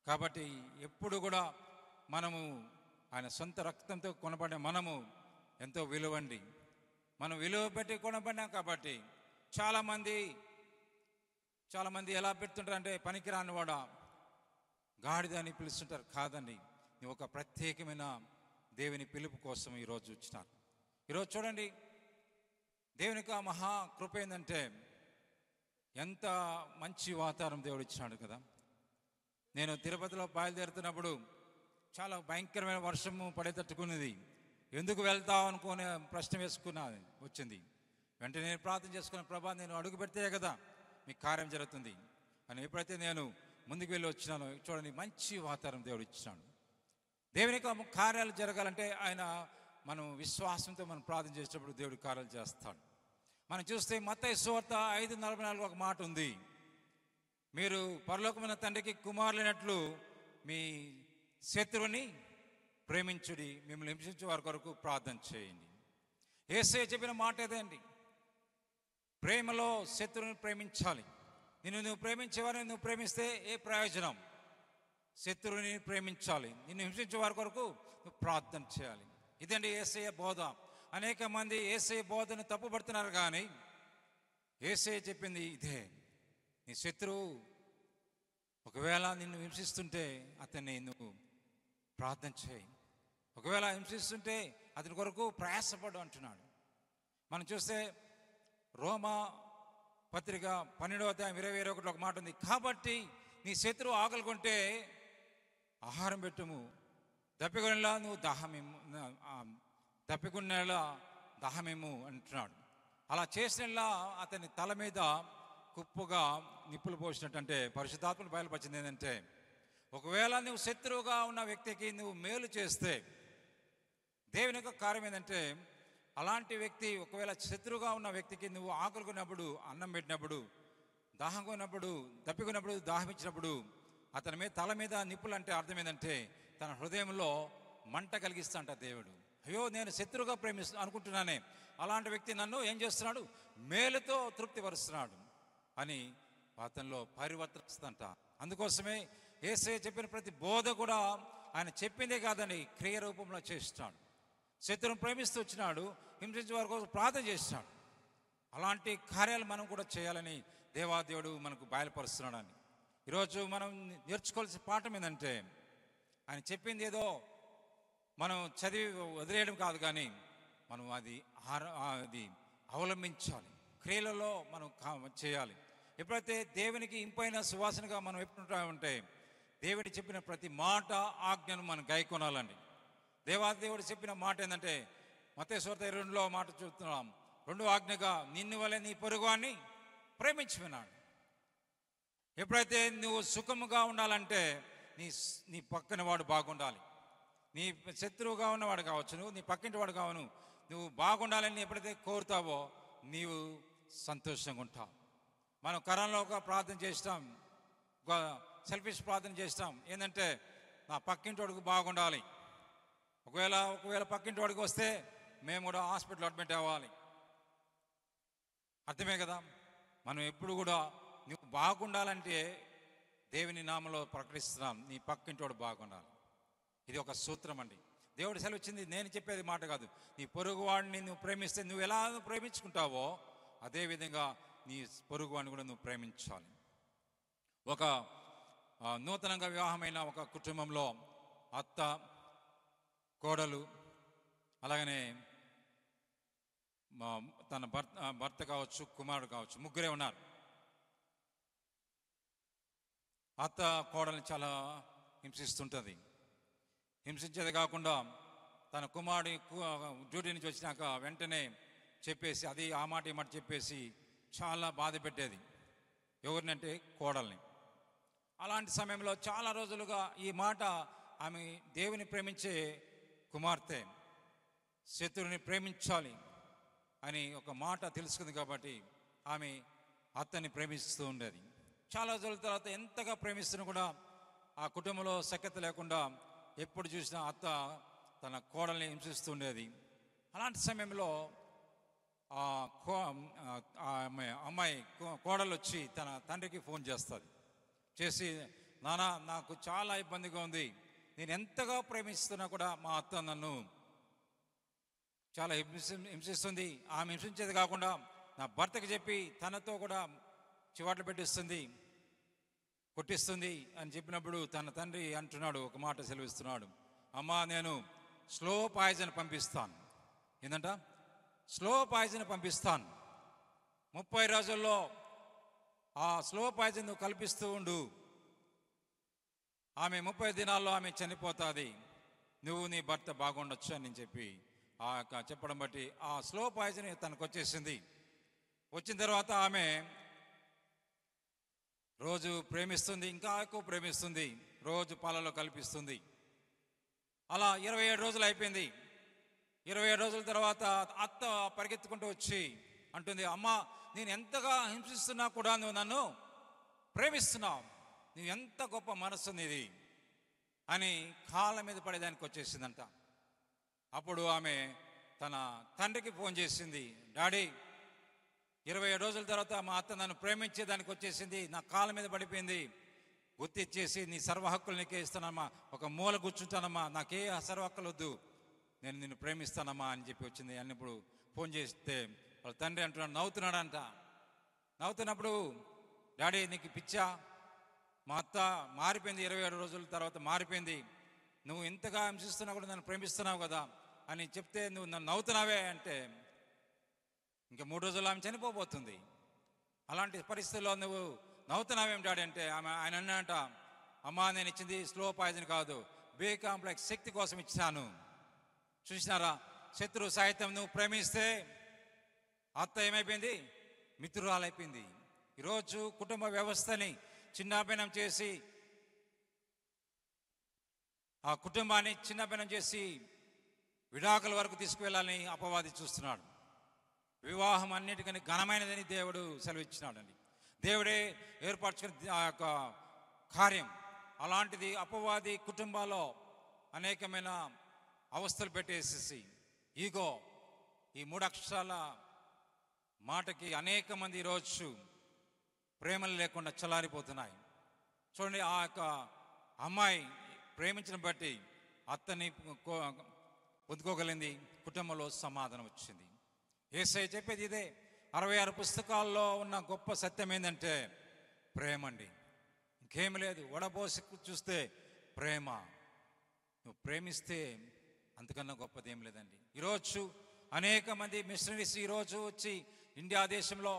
కాబట్టి ఎప్పుడు కూడా మనము ఆయన సొంత రక్తంతో కొనబడిన మనము ఎంతో విలువండి. మనం విలువ పెట్టి కొనబడినాం కాబట్టి చాలామంది ఎలా పెడుతుంటారు అంటే పనికిరాని వాడా, గాడిద అని పిలుస్తుంటారు. కాదండి, నువ్వు ఒక ప్రత్యేకమైన దేవుని పిలుపు కోసం ఈరోజు వచ్చినారు. ఈరోజు చూడండి, దేవునికి ఆ మహా కృప ఏంటంటే ఎంత మంచి వాతావరణం దేవుడు ఇచ్చినాడు కదా. నేను తిరుపతిలో బయలుదేరుతున్నప్పుడు చాలా భయంకరమైన వర్షము పడేటట్టుకున్నది. ఎందుకు వెళ్తావు అనుకునే ప్రశ్న వచ్చింది. వెంటనే నేను ప్రార్థన చేసుకున్న, ప్రభా నేను అడుగు పెడితే కదా మీకు కార్యం జరుగుతుంది అని. ఎప్పుడైతే నేను ముందుకు వెళ్ళి వచ్చినానో చూడండి, మంచి వాతావరణం దేవుడు ఇచ్చినాడు. దేవుని యొక్క కార్యాలు జరగాలంటే ఆయన మనం విశ్వాసంతో మనం ప్రార్థన చేసేటప్పుడు దేవుడి కార్యాలు చేస్తాడు. మనం చూస్తే మత్తయి సువార్త 5:44 ఒక మాట ఉంది, మీరు పరలోకమైన తండ్రికి కుమారులైనట్లు మీ శత్రువుని ప్రేమించుడి, మిమ్మల్ని హింసించే వారి కొరకు ప్రార్థన చేయండి. యేసయ్య చెప్పిన మాట ఏదండి, ప్రేమలో శత్రువుని ప్రేమించాలి. నువ్వు ప్రేమించేవారిని నువ్వు ప్రేమిస్తే ఏ ప్రయోజనం? శత్రువుని ప్రేమించాలి. నిన్ను హింసించే వారి కొరకు నువ్వు ప్రార్థన చేయాలి. ఇదండి యేసయ్య బోధ. అనేక మంది యేసయ్య బోధను తప్పుపడుతున్నారు, కానీ యేసయ్య చెప్పింది ఇదే. నీ శత్రువు ఒకవేళ నిన్ను హింసిస్తుంటే అతన్ని నువ్వు ప్రార్థన చేయి. ఒకవేళ హింసిస్తుంటే అతని కొరకు ప్రయాసపడు అంటున్నాడు. మనం చూస్తే రోమా పత్రిక 12:21 ఒక మాట ఉంది, కాబట్టి నీ శత్రువు ఆకలి కొంటే ఆహారం పెట్టుము, దప్పికొనేలా నువ్వు దాహమేము అంటున్నాడు. అలా చేసినలా అతని తల మీద కుప్పుగా నిప్పులు పోసినట్టు. అంటే పరిశుద్ధాత్మను బయలుపరిచింది ఏంటంటే, ఒకవేళ నువ్వు శత్రువుగా ఉన్న వ్యక్తికి నువ్వు మేలు చేస్తే, దేవుని యొక్క కార్యం ఏంటంటే, అలాంటి వ్యక్తి ఒకవేళ శత్రువుగా ఉన్న వ్యక్తికి నువ్వు ఆకలికొన్నప్పుడు, అన్నం పెట్టినప్పుడు, దాహం కొన్నప్పుడు, దప్పికొన్నప్పుడు, దాహం ఇచ్చినప్పుడు అతని మీద తల మీద నిప్పులు అంటే అర్థం ఏంటంటే తన హృదయంలో మంట కలిగిస్తా అంట దేవుడు. అయ్యో నేను శత్రువుగా అనుకుంటున్నానే, అలాంటి వ్యక్తి నన్ను ఏం చేస్తున్నాడు, మేలుతో తృప్తిపరుస్తున్నాడు అని అతనిలో పరివర్తిస్తంట. అందుకోసమే యేసయ్య చెప్పిన ప్రతి బోధ కూడా ఆయన చెప్పిందే కాదని క్రియ రూపంలో చేస్తున్నాడు. శత్రువును ప్రేమిస్తూ వచ్చినాడు, హింసించే వారి కోసం ప్రార్థన చేస్తున్నాడు. అలాంటి కార్యాలు మనం కూడా చేయాలని దేవాదేవుడు మనకు బయలుపరుస్తున్నాడని. ఈరోజు మనం నేర్చుకోవాల్సిన పాఠం ఏంటంటే, ఆయన చెప్పింది ఏదో మనం చదివి వదిలేయడం కాదు, కానీ మనం అది అవలంబించాలి, క్రియలలో మనం చేయాలి. ఎప్పుడైతే దేవునికి ఇంపైన సువాసనగా మనం ఎప్పుడుంటామంటే, దేవుడు చెప్పిన ప్రతి మాట ఆజ్ఞను మనం గైకొనాలండి. దేవాదేవుడు చెప్పిన మాట ఏంటంటే, మత్తయి సువార్త 22లో మాట చూస్తున్నాం, 2వ ఆజ్ఞగా నిన్ను వలె నీ పొరుగువాన్ని ప్రేమించుకున్నాడు. ఎప్పుడైతే నువ్వు సుఖముగా ఉండాలంటే నీ పక్కన వాడు బాగుండాలి. నీ శత్రువుగా ఉన్నవాడు కావచ్చు, నీ పక్కింటి వాడు కావను, నువ్వు బాగుండాలని ఎప్పుడైతే కోరుతావో నీవు సంతోషంగా ఉంటావు. మనం కరోనాలో ఒక ప్రార్థన చేస్తాం, ఒక సెల్ఫిష్ ప్రార్థన చేస్తాం, ఏంటంటే నా పక్కింటి వాడికి బాగుండాలి. ఒకవేళ పక్కింటి వాడికి వస్తే మేము కూడా హాస్పిటల్ అడ్మిట్ అవ్వాలి. అర్థమే కదా. మనం ఎప్పుడు కూడా నువ్వు బాగుండాలంటే దేవుని నామంలో ప్రకటిస్తున్నాం, నీ పక్కింటోడు బాగుండాలి. ఇది ఒక సూత్రం అండి. దేవుడు సెలవు ఇచ్చింది, నేను చెప్పేది మాట కాదు. నీ పొరుగువాడిని నువ్వు ప్రేమిస్తే నువ్వు ఎలా ప్రేమించుకుంటావో అదేవిధంగా నీ పొరుగువాడిని కూడా నువ్వు ప్రేమించాలి. ఒక నూతనంగా వివాహమైన ఒక కుటుంబంలో అత్త, కోడలు, అలాగనే తన భర్త కావచ్చు, కుమారుడు కావచ్చు, ముగ్గురే ఉన్నారు. అత్త కోడల్ని చాలా హింసిస్తుంటుంది. హింసించేది కాకుండా తన కుమారుడి డ్యూటీ నుంచి వచ్చినాక వెంటనే చెప్పేసి అది ఆ మాట ఈ మాట చెప్పేసి చాలా బాధ పెట్టేది. ఎవరినంటే కోడల్ని. అలాంటి సమయంలో చాలా రోజులుగా ఈ మాట ఆమె దేవుని ప్రేమించే కుమార్తె శత్రువుని ప్రేమించాలి అని ఒక మాట తెలుసుకుంది కాబట్టి ఆమె అత్తని ప్రేమిస్తూ ఉండేది. చాలా రోజుల తర్వాత ఎంతగా ప్రేమిస్తున్నా కూడా ఆ కుటుంబంలో సఖ్యత లేకుండా ఎప్పుడు చూసినా అత్త తన కోడల్ని హింసిస్తూ ఉండేది. అలాంటి సమయంలో అమ్మాయి కోడలు వచ్చి తన తండ్రికి ఫోన్ చేస్తుంది. చేసి, నాన్న నాకు చాలా ఇబ్బందిగా ఉంది, నేను ఎంతగా ప్రేమిస్తున్నా కూడా మా అత్త నన్ను చాలా హింసిస్తుంది. ఆమె హింసించేది కాకుండా నా భర్తకి చెప్పి తనతో కూడా చివాట్లు పెట్టిస్తుంది, కొట్టిస్తుంది అని చెప్పినప్పుడు తన తండ్రి అంటున్నాడు, ఒక మాట సెలవిస్తున్నాడు, అమ్మా నేను స్లో పాయిజన్ పంపిస్తాను. ఏంటంట? స్లో పాయిజన్ పంపిస్తాను. 30 రోజుల్లో ఆ స్లో పాయిజన్ నువ్వు కల్పిస్తూ ఉండు. ఆమె 30 దినాల్లో ఆమె చనిపోతుంది, నువ్వు నీ భర్త బాగుండొచ్చు అని చెప్పి ఆ యొక్క చెప్పడం బట్టి ఆ స్లో పాయిజన్ తనకు వచ్చేసింది. వచ్చిన తర్వాత ఆమె రోజు ప్రేమిస్తుంది, ఇంకా ఎక్కువ ప్రేమిస్తుంది, రోజు పాలలో కల్పిస్తుంది. అలా 27 రోజులు అయిపోయింది. 27 రోజుల తర్వాత అత్త పరిగెత్తుకుంటూ వచ్చి అంటుంది, అమ్మ నేను ఎంతగా హింసిస్తున్నా కూడా నువ్వు నన్ను ప్రేమిస్తున్నావు, నువ్వు ఎంత గొప్ప మనస్సు నీది అని కాళ్ళ మీద పడేదానికి వచ్చేసిందంట. అప్పుడు ఆమె తన తండ్రికి ఫోన్ చేసింది, డాడీ 27 రోజుల తర్వాత మా అత్త నన్ను ప్రేమించేదానికి వచ్చేసింది, నా కాళ్ళ మీద పడిపోయింది, గుర్తిచ్చేసి నీ సర్వ హక్కులు నీకే ఇస్తానమ్మా, ఒక మూల కూర్చుంటానమ్మా, నాకే సర్వ హక్కులు వద్దు, నేను నిన్ను ప్రేమిస్తానమ్మా అని చెప్పి వచ్చింది అని ఇప్పుడు ఫోన్ చేస్తే వాళ్ళ తండ్రి అంటున్నాడు, నవ్వుతున్నాడంట. నవ్వుతున్నప్పుడు డాడీ నీకు పిచ్చా, మా అత్త మారిపోయింది, 27 రోజుల తర్వాత మారిపోయింది, నువ్వు ఇంతగా హింసిస్తున్నా కూడా నన్ను ప్రేమిస్తున్నావు కదా అని చెప్తే నువ్వు నన్ను నవ్వుతున్నావే అంటే, ఇంకా 3 రోజుల్లో ఆమె చనిపోబోతుంది, అలాంటి పరిస్థితుల్లో నువ్వు నవ్వుతున్నావేం డాడీ అంటే ఆయన అన్నాడంట, అమ్మా నేను ఇచ్చింది స్లో పాయిజన్ కాదు, బి కాంప్లెక్స్ శక్తి కోసం ఇచ్చాను. చూసినారా, శత్రు సాహిత్యం నువ్వు ప్రేమిస్తే అత్త ఏమైపోయింది, మిత్రురాలైపోయింది. ఈరోజు కుటుంబ వ్యవస్థని చిన్నాభిన్నం చేసి, ఆ కుటుంబాన్ని చిన్నభిన్నం చేసి విడాకుల వరకు తీసుకువెళ్ళాలని అపవాది చూస్తున్నాడు. వివాహం అన్నిటికని ఘనమైనదని దేవుడు సెలవిచ్చినాడండి. దేవుడే ఏర్పరచుకుని ఆ యొక్క కార్యం. అలాంటిది అపవాది కుటుంబాల్లో అనేకమైన అవస్థలు పెట్టేసేసి ఈగో, ఈ 3 అక్షరాల మాటకి అనేక మంది ఈరోజు ప్రేమలు లేకుండా చల్లారిపోతున్నాయి. చూడండి, ఆ యొక్క అమ్మాయి ప్రేమించిన బట్టి అత్తని పొందుకోగలిగింది, కుటుంబంలో సమాధానం వచ్చింది. యేసయ్య చెప్పేది ఇదే. 66 పుస్తకాల్లో ఉన్న గొప్ప సత్యం ఏంటంటే ప్రేమ అండి, ఇంకేమి లేదు. వడబోసి చూస్తే ప్రేమ. నువ్వు ప్రేమిస్తే అంతకన్నా గొప్పది ఏం లేదండి. ఈరోజు అనేక మంది మిషనరీస్ ఈరోజు వచ్చి ఇండియా దేశంలో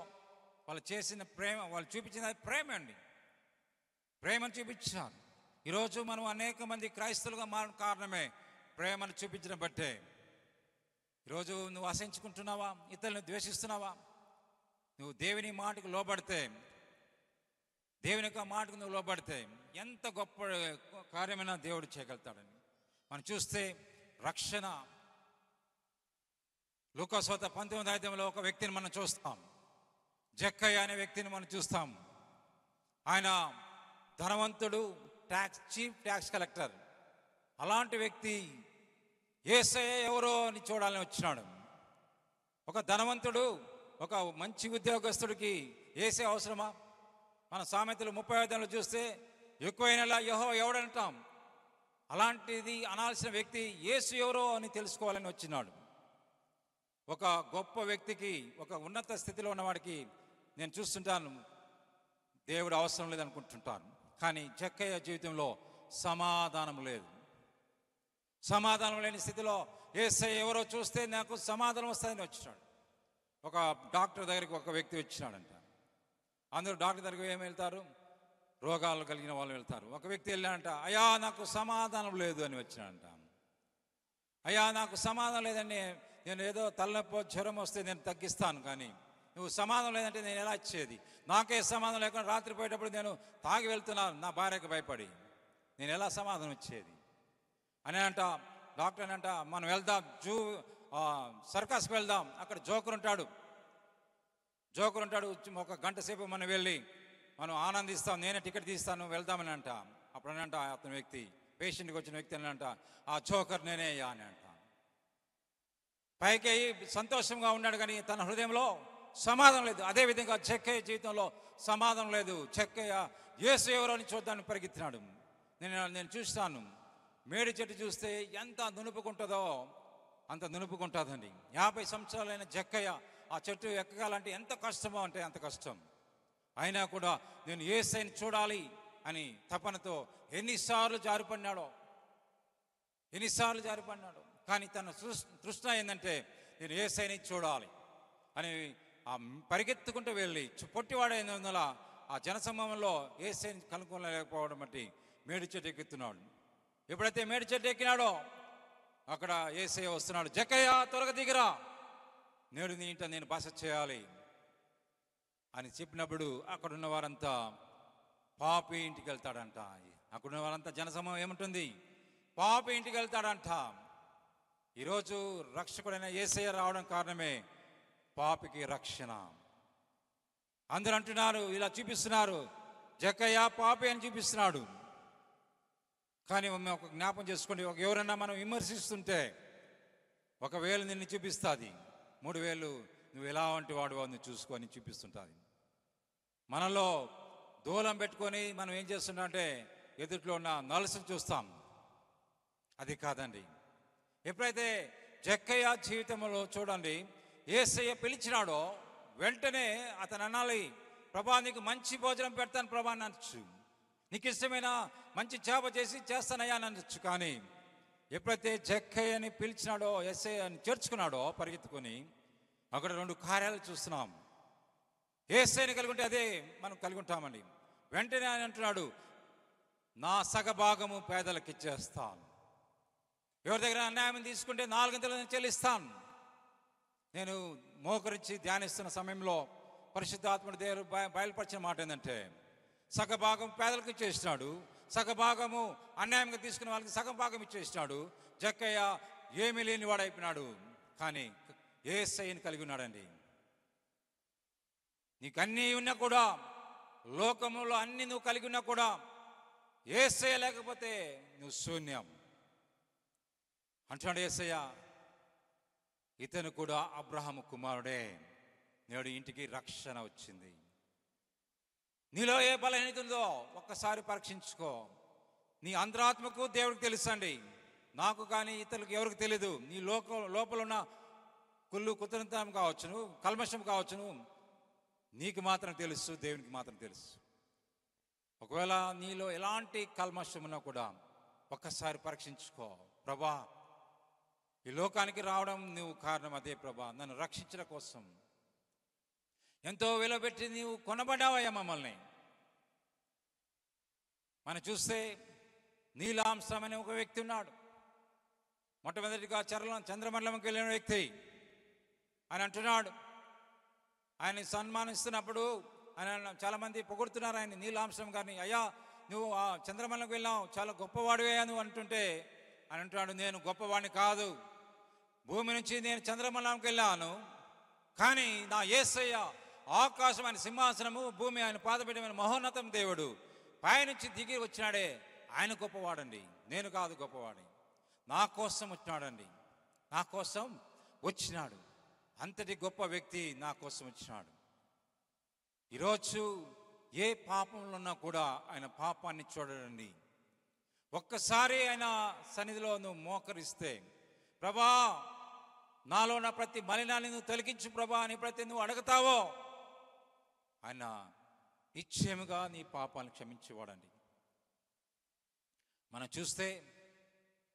వాళ్ళు చేసిన ప్రేమ, వాళ్ళు చూపించిన ప్రేమ అండి, ప్రేమను చూపించారు. ఈరోజు మనం అనేక మంది క్రైస్తవులుగా మారిన కారణమే ప్రేమను చూపించడం బట్టే. ఈరోజు నువ్వు అసహించుకుంటున్నావా, ఇతరులను ద్వేషిస్తున్నావా? నువ్వు దేవుని మాటకు లోబడితే, దేవుని యొక్క మాటకు నువ్వు లోబడితే ఎంత గొప్ప కార్యమైనా దేవుడు చేయగలుగుతాడని మనం చూస్తే రక్షణ లూకాసు 19వ అధ్యాయంలో ఒక వ్యక్తిని మనం చూస్తాం. జక్కయ్య అనే వ్యక్తిని మనం చూస్తాం. ఆయన ధనవంతుడు, చీఫ్ ట్యాక్స్ కలెక్టర్. అలాంటి వ్యక్తి యేసయ్య ఎవరో అని చూడాలని వచ్చినాడు. ఒక ధనవంతుడు, ఒక మంచి ఉద్యోగస్తుడికి యేసయ్య అవసరమా? మన సామెతలు 30వ అధ్యాయంలో చూస్తే ఎక్కువైనలా యెహోవా ఎవడంటాం. అలాంటిది అనాల్సిన వ్యక్తి యేసు ఎవరో అని తెలుసుకోవాలని వచ్చినాడు. ఒక గొప్ప వ్యక్తికి, ఒక ఉన్నత స్థితిలో ఉన్నవాడికి నేను చూస్తుంటాను దేవుడు అవసరం లేదనుకుంటుంటాను. కానీ జక్కయ్య జీవితంలో సమాధానం లేదు. సమాధానం లేని స్థితిలో యేసయ్య ఎవరో చూస్తే నాకు సమాధానం వస్తుందని వచ్చినాడు. ఒక డాక్టర్ దగ్గరికి ఒక వ్యక్తి వచ్చినాడంట. అందరూ డాక్టర్ దగ్గరికి ఏమి వెళ్తారు? రోగాలు కలిగిన వాళ్ళు వెళ్తారు. ఒక వ్యక్తి వెళ్ళాడంట, అయ్యా నాకు సమాధానం లేదు అని వచ్చినాడంట. అయ్యా నాకు సమాధానం లేదండి, నేను ఏదో తలనొప్పి జ్వరం వస్తే నేను తగ్గిస్తాను, కానీ నువ్వు సమాధానం లేదంటే నేను ఎలా ఇచ్చేది? నాకే సమాధానం లేకుండా రాత్రి పోయేటప్పుడు నేను తాగి వెళ్తున్నాను నా భార్యకు భయపడి, నేను ఎలా సమాధానం ఇచ్చేది అని అంట. డాక్టర్ అంట, మనం వెళ్దాం సర్కస్కి వెళ్దాం, అక్కడ జోకర్ ఉంటాడు, ఒక గంట సేపు మనం వెళ్ళి మనం ఆనందిస్తాం, నేనే టికెట్ తీస్తాను వెళ్దామని అంట. అప్పుడు అని అంట అతని వ్యక్తి, పేషెంట్కి వచ్చిన వ్యక్తి అని అంట, ఆ జోకర్ నేనే అయ్యా అని అంట. పైకి సంతోషంగా ఉన్నాడు కానీ తన హృదయంలో సమాధానం లేదు. అదేవిధంగా జక్కయ్య జీవితంలో సమాధానం లేదు. జక్కయ్య యేసు ఎవరో అని చూద్దాన్ని పరిగెత్తినాడు. నేను చూస్తాను, మేడి చెట్టు చూస్తే ఎంత నునుపుకుంటుందో అంత నునుపుకుంటుందండి. 50 సంవత్సరాలైన జక్కయ్య ఆ చెట్టు ఎక్కగాలంటే ఎంత కష్టమో అంటే అంత కష్టం. అయినా కూడా నేను యేసయ్యని చూడాలి అని తపనతో ఎన్నిసార్లు జారిపడినాడో. కానీ తన తృష్ణ ఏంటంటే నేను యేసయ్యని చూడాలి అని ఆ పరిగెత్తుకుంటూ వెళ్ళి పొట్టివాడైనందువల్ల ఆ జనసమూహంలో యేసయ్యని కనుక్కోలేకపోవడం బట్టి మేడి చెట్టు ఎక్కుతున్నాడు. ఎప్పుడైతే మేడి చెట్టు ఎక్కినాడో అక్కడ యేసయ్య వస్తున్నాడు. జక్కయ్య త్వరగా దిగిరా, నేడు నీ ఇంట నేను బస చేయాలి అని చెప్పినప్పుడు అక్కడున్న వారంతా పాపి ఇంటికి వెళ్తాడంట. అక్కడున్న వారంతా జనసమూహం ఏముంటుంది, పాపి ఇంటికి వెళ్తాడంట. ఈరోజు రక్షకుడైన యేసయ్య రావడం కారణమే పాపికి రక్షణ. అందరూ అంటున్నారు, ఇలా చూపిస్తున్నారు, జక్కయ్య పాపి అని చూపిస్తున్నాడు. కానీ ఒక జ్ఞాపం చేసుకోండి, ఎవరన్నా మనం విమర్శిస్తుంటే ఒకవేళ నిన్ను చూపిస్తుంది, 3 వేలు నువ్వు ఎలా వంటి వాడు అని చూసుకొని చూపిస్తుంటుంది. మనలో దూలం పెట్టుకొని మనం ఏం చేస్తున్నాం అంటే ఎదుట్లో ఉన్న నలుసును చూస్తాం. అది కాదండి. ఎప్పుడైతే జక్కయ్య జీవితంలో చూడండి యేసయ్య పిలిచినాడో వెంటనే అతను అనాలి, ప్రభా నీకు మంచి భోజనం పెడతాను ప్రభా అని అనొచ్చు, నీకు ఇష్టమైన మంచి చేప చేసి చేస్తానయ్యా అని అనొచ్చు. కానీ ఎప్పుడైతే జక్కయ్యని పిలిచినాడో యేసయ్యని చేర్చుకున్నాడో పరిగెత్తుకొని అక్కడ 2 కార్యాలు చూస్తున్నాం. యేసయ్యని కలిగి ఉంటే అదే మనం కలిగి ఉంటామండి. వెంటనే ఆయన అంటున్నాడు, నా సగభాగము పేదలకు ఇచ్చేస్తాను, ఎవరి దగ్గర అన్యాయం తీసుకుంటే 4 చెల్లిస్తాను. నేను మోకరించి ధ్యానిస్తున్న సమయంలో పరిశుద్ధాత్ముడి దేవుడు బయలుపరిచిన మాట ఏంటంటే సగభాగం పేదలకు ఇచ్చేసినాడు, సగభాగము అన్యాయంగా తీసుకున్న వాళ్ళకి సగం భాగం ఇచ్చేసినాడు. జక్కయ్య ఏమీ లేని వాడైపోయినాడు, కానీ యేసయ్యని కలిగి ఉన్నాడండి. నీకు అన్నీ ఉన్నా కూడా, లోకములో అన్ని నువ్వు కలిగి ఉన్నా కూడా యేసయ్య లేకపోతే నువ్వు శూన్యం అంటున్నాడు యేసయ్య. ఇతను కూడా అబ్రహాము కుమారుడే, నేడు ఇంటికి రక్షణ వచ్చింది. నీలో ఏ బలహీనత ఉందో ఒక్కసారి పరీక్షించుకో. నీ అంతరాత్మకు దేవుడికి తెలుసండి, నాకు కానీ ఇతరులకు ఎవరికి తెలీదు. నీ లోపల ఉన్న కుళ్ళు కుతంత్రం కావచ్చును, కల్మషం కావచ్చును, నీకు మాత్రం తెలుసు, దేవునికి మాత్రం తెలుసు. ఒకవేళ నీలో ఎలాంటి కల్మషం ఉన్నా కూడా ఒక్కసారి పరీక్షించుకో. ప్రభా ఈ లోకానికి రావడం నువ్వు కారణం, అదే ప్రభా నన్ను రక్షించడం కోసం ఎంతో విలువబెట్టి నీవు కొనబడ్డావయ్యా మమ్మల్ని. మనం చూస్తే నీలాంశం అనే ఒక వ్యక్తి ఉన్నాడు. మొట్టమొదటిగా చంద్రమండలంకి వెళ్ళిన వ్యక్తి. ఆయన అంటున్నాడు, ఆయన సన్మానిస్తున్నప్పుడు ఆయన చాలామంది పొగుడుతున్నారు ఆయన నీలాంశం గారిని. అయ్యా నువ్వు ఆ చంద్రమండలంకి వెళ్ళావు, చాలా గొప్పవాడివయ్యా నువ్వు అంటుంటే ఆయన అంటున్నాడు, నేను గొప్పవాడిని కాదు, భూమి నుంచి నేను చంద్రమండలంకి వెళ్ళాను, కానీ నా యేసయ్య ఆకాశం ఆయన సింహాసనము, భూమి ఆయన పాదపీఠమైన మహోన్నతం దేవుడు, పైనుంచి దిగి వచ్చినాడే ఆయన గొప్పవాడండి, నేను కాదు గొప్పవాడిని. నా కోసం వచ్చినాడండి, నా కోసం వచ్చినాడు. అంతటి గొప్ప వ్యక్తి నా కోసం వచ్చినాడు. ఈరోజు ఏ పాపంలో ఉన్నా కూడా ఆయన పాపాన్ని చూడడండి. ఒక్కసారి ఆయన సన్నిధిలో నువ్వు మోకరిస్తే, ప్రభా నాలో ఉన్న ప్రతి మలినాన్ని నువ్వు తొలగించు ప్రభా అని ప్రతి నువ్వు అడుగుతావో ఆయన నిశ్చయముగా నీ పాపాలను క్షమించేవాడండి. మనం చూస్తే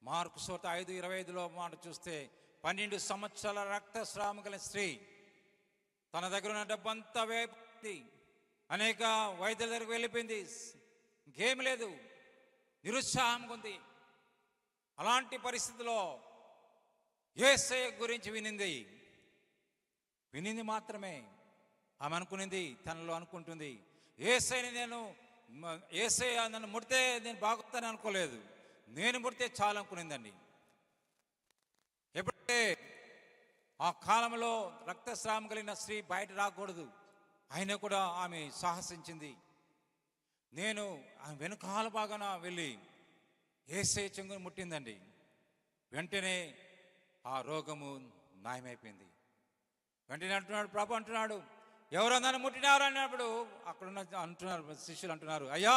మార్కు సువార్త 5:25 మాట చూస్తే 12 సంవత్సరాల రక్తస్రావం కలిగిన స్త్రీ తన దగ్గర ఉన్న డబ్బంతా వేయింది, అనేక వైద్యుల దగ్గరికి వెళ్ళిపోయింది, ఇంకేమి లేదు, నిరుత్సాహంగా ఉంది. అలాంటి పరిస్థితిలో యేసయ్య గురించి వినింది మాత్రమే. ఆమె అనుకునింది, తనలో అనుకుంటుంది, యేసయ్యని యేసయ్య నన్ను ముడితే నేను బాగుతానని అనుకోలేదు, నేను ముడితే చాలు అనుకునిందండి. ఎప్పుడైతే ఆ కాలంలో రక్తస్రావం కలిగిన స్త్రీ బయట రాకూడదు, అయినా కూడా ఆమె సాహసించింది. నేను ఆమె వెనుకాల భాగాన వెళ్ళి యేసయ్య చెంగుని ముట్టిందండి. వెంటనే ఆ రోగము నయమైపోయింది. వెంటనే అంటున్నాడు, ప్రభు అంటున్నాడు, ఎవరో నన్ను ముట్టినారు అన్నప్పుడు అక్కడున్న అంటున్నారు శిష్యులు అంటున్నారు, అయ్యా